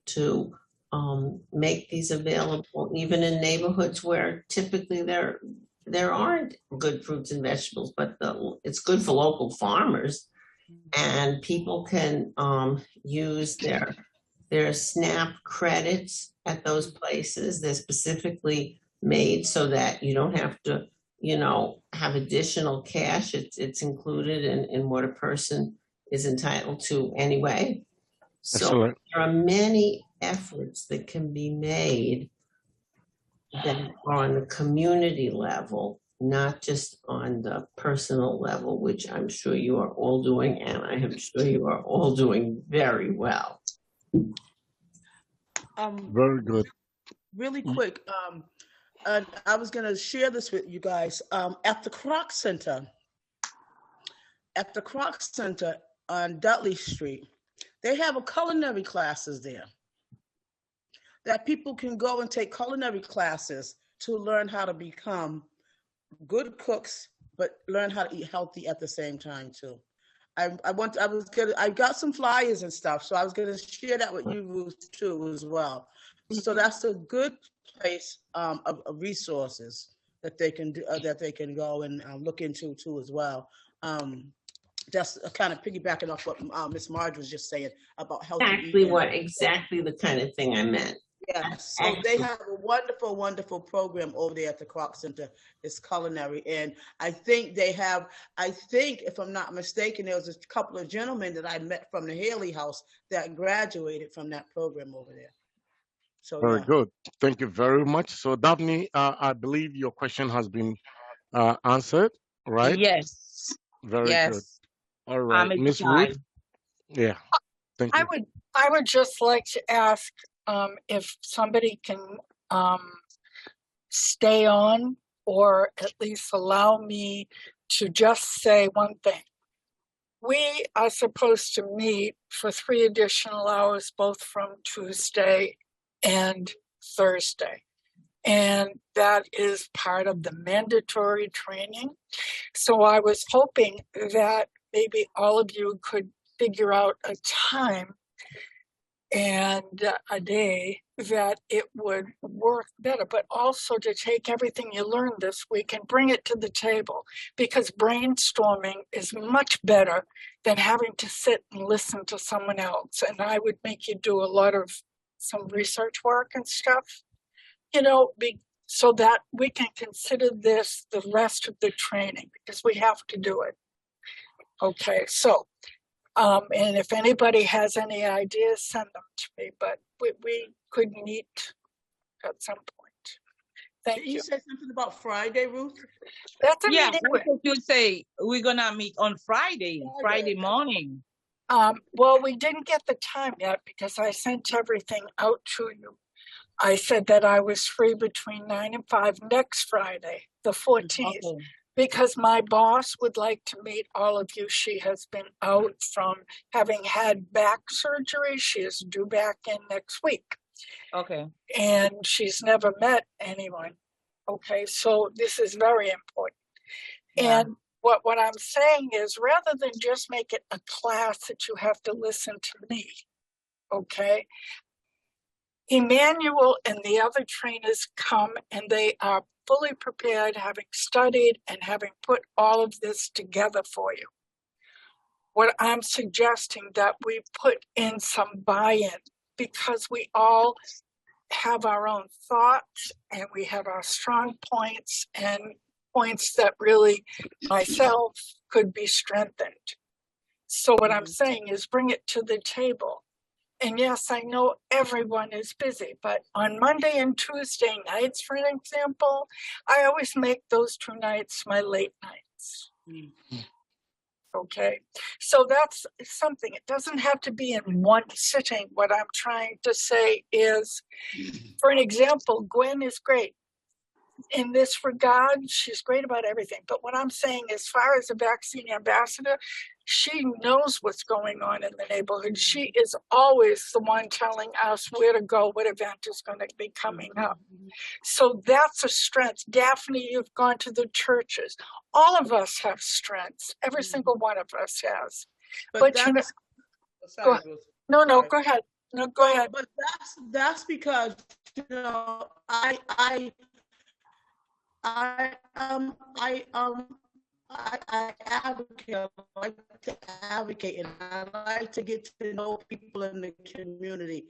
to make these available, even in neighborhoods where typically there aren't good fruits and vegetables, but it's good for local farmers, and people can use their SNAP credits at those places. They're specifically made so that you don't have to, have additional cash. It's included in what a person is entitled to anyway. So Excellent. there are many efforts that can be made that are on the community level, not just on the personal level, which I'm sure you are all doing, and I am sure you are all doing very well. Very good. Really quick, I was going to share this with you guys. At the Kroc Center on Dudley Street, they have a culinary classes there that people can go and take culinary classes to learn how to become good cooks, but learn how to eat healthy at the same time too. I got some flyers and stuff, so I was gonna share that with you, Ruth, too, as well. So that's a good place of resources that they can do, that they can go and look into too as well. Just kind of piggybacking off what Miss Marge was just saying about healthy eating. Exactly the kind of thing I meant. Yes, so they have a wonderful, wonderful program over there at the Kroc Center. It's culinary, and I think if I'm not mistaken, there was a couple of gentlemen that I met from the Haley House that graduated from that program over there. So very good. Thank you very much. So Daphne, I believe your question has been answered, right? Yes. Very good. All right, I'm Miss Ruth. Yeah. Thank you. I would just like to ask if somebody can stay on, or at least allow me to just say one thing. We are supposed to meet for 3 additional hours, both from Tuesday and Thursday. And that is part of the mandatory training. So I was hoping that maybe all of you could figure out a time and a day that it would work better, but also to take everything you learned this week and bring it to the table, because brainstorming is much better than having to sit and listen to someone else. And I would make you do a lot of some research work and stuff, so that we can consider this the rest of the training, because we have to do it. Okay, so and if anybody has any ideas, send them to me, but we could meet at some point. Thank you. You said something about Friday, Ruth? That's a Yeah, meeting. that's what you say. We're gonna meet on Friday morning. Well, we didn't get the time yet because I sent everything out to you. I said that I was free between 9 and 5 next Friday, the 14th. Okay. Because my boss would like to meet all of you. She has been out from having had back surgery. She is due back in next week. Okay. And she's never met anyone. Okay, so this is very important. Yeah. And what I'm saying is, rather than just make it a class that you have to listen to me, okay, Emmanuel and the other trainers come and they are fully prepared, having studied and having put all of this together for you. What I'm suggesting that we put in some buy-in because we all have our own thoughts and we have our strong points and points that really myself could be strengthened. So what I'm saying is bring it to the table. And yes, I know everyone is busy, but on Monday and Tuesday nights, for an example, I always make those 2 nights my late nights. Okay, so that's something. It doesn't have to be in one sitting. What I'm trying to say is, for an example, Gwen is great. In this regard, she's great about everything. But what I'm saying, as far as a vaccine ambassador, she knows what's going on in the neighborhood. She is always the one telling us where to go, what event is going to be coming up. So that's a strength. Daphne, you've gone to the churches. All of us have strengths. Every single one of us has. But you know, go ahead. No, go ahead. But that's because, you know, I advocate. I like to advocate, and I like to get to know people in the community.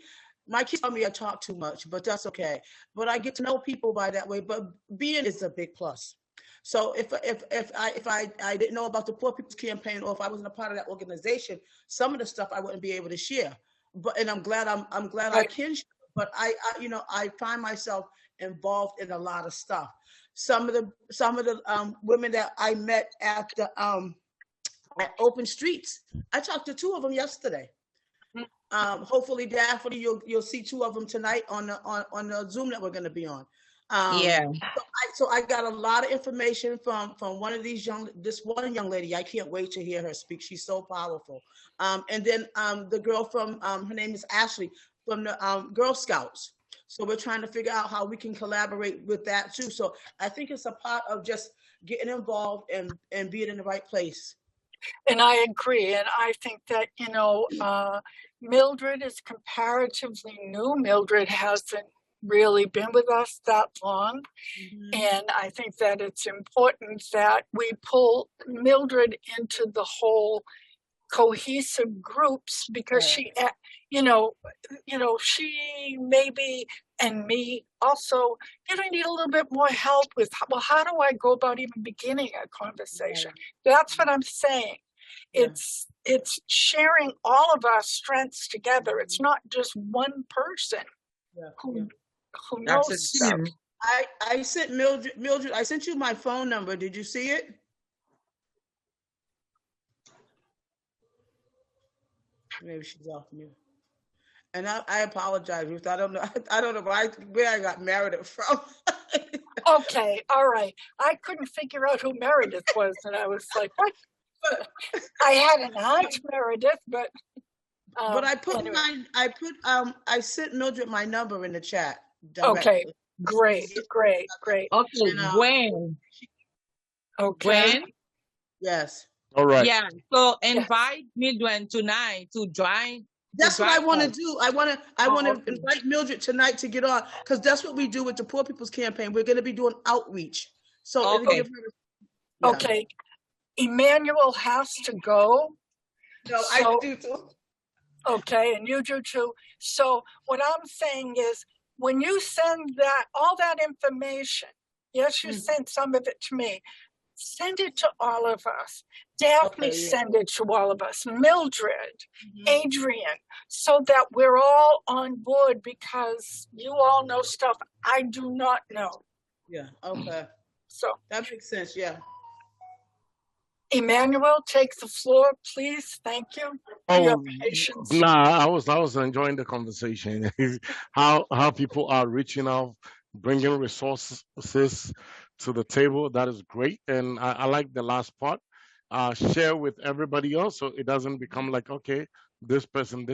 My kids tell me I talk too much, but that's okay. But I get to know people by that way. But being is a big plus. So if I didn't know about the Poor People's Campaign, or if I wasn't a part of that organization, some of the stuff I wouldn't be able to share. But and I'm glad I can share. But I you know, I find myself involved in a lot of stuff. Some of the women that I met at the at Open Streets, I talked to 2 of them yesterday. Hopefully, Daphne, you'll see 2 of them tonight on the Zoom that we're going to be on. So I got a lot of information from one of this one young lady. I can't wait to hear her speak. She's so powerful. And then the girl from her name is Ashley from the Girl Scouts. So we're trying to figure out how we can collaborate with that too. So I think it's a part of just getting involved and being in the right place. And I agree. And I think that, you know, Mildred is comparatively new. Mildred hasn't really been with us that long. And I think that it's important that we pull Mildred into the whole cohesive groups, because she, you know, she maybe, and me also, you know, need a little bit more help with, well, how do I go about even beginning a conversation? That's what I'm saying. It's sharing all of our strengths together. It's not just one person who knows stuff. I sent Mildred, I sent you my phone number. Did you see it? Maybe she's off mute. And I apologize, Ruth. I don't know where I got Meredith from. Okay, all right. I couldn't figure out who Meredith was, and I was like, what? I had an aunt Meredith, but I put anyway. I sent Mildred my number in the chat. Okay, great. Okay, And, Gwen. Okay. Gwen? Yes. All right. Yeah, so invite Mildred tonight to join. That's what I want to do. I want to invite Mildred tonight to get on, because that's what we do with the Poor People's Campaign. We're going to be doing outreach. So it'll give her Okay. Emmanuel has to go. No, I do too. Okay, and you do too. So what I'm saying is, when you send all that information, yes, you sent some of it to me, send it to all of us. Daphne, send it to all of us. Mildred, Adrian, so that we're all on board, because you all know stuff I do not know. Yeah, okay. So that makes sense, yeah. Emmanuel, take the floor, please. Thank you for your patience. Nah, I was enjoying the conversation. how people are reaching out, bringing resources to the table. That is great, and I like the last part. Share with everybody else, so it doesn't become like, okay, this person.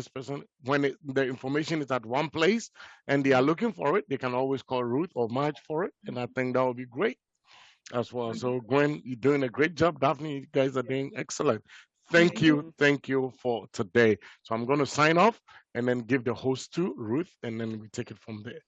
When the information is at one place and they are looking for it, they can always call Ruth or Marge for it, and I think that would be great as well. So Gwen, you're doing a great job. Daphne, you guys are doing excellent. Thank you for today. So I'm going to sign off and then give the host to Ruth, and then we take it from there.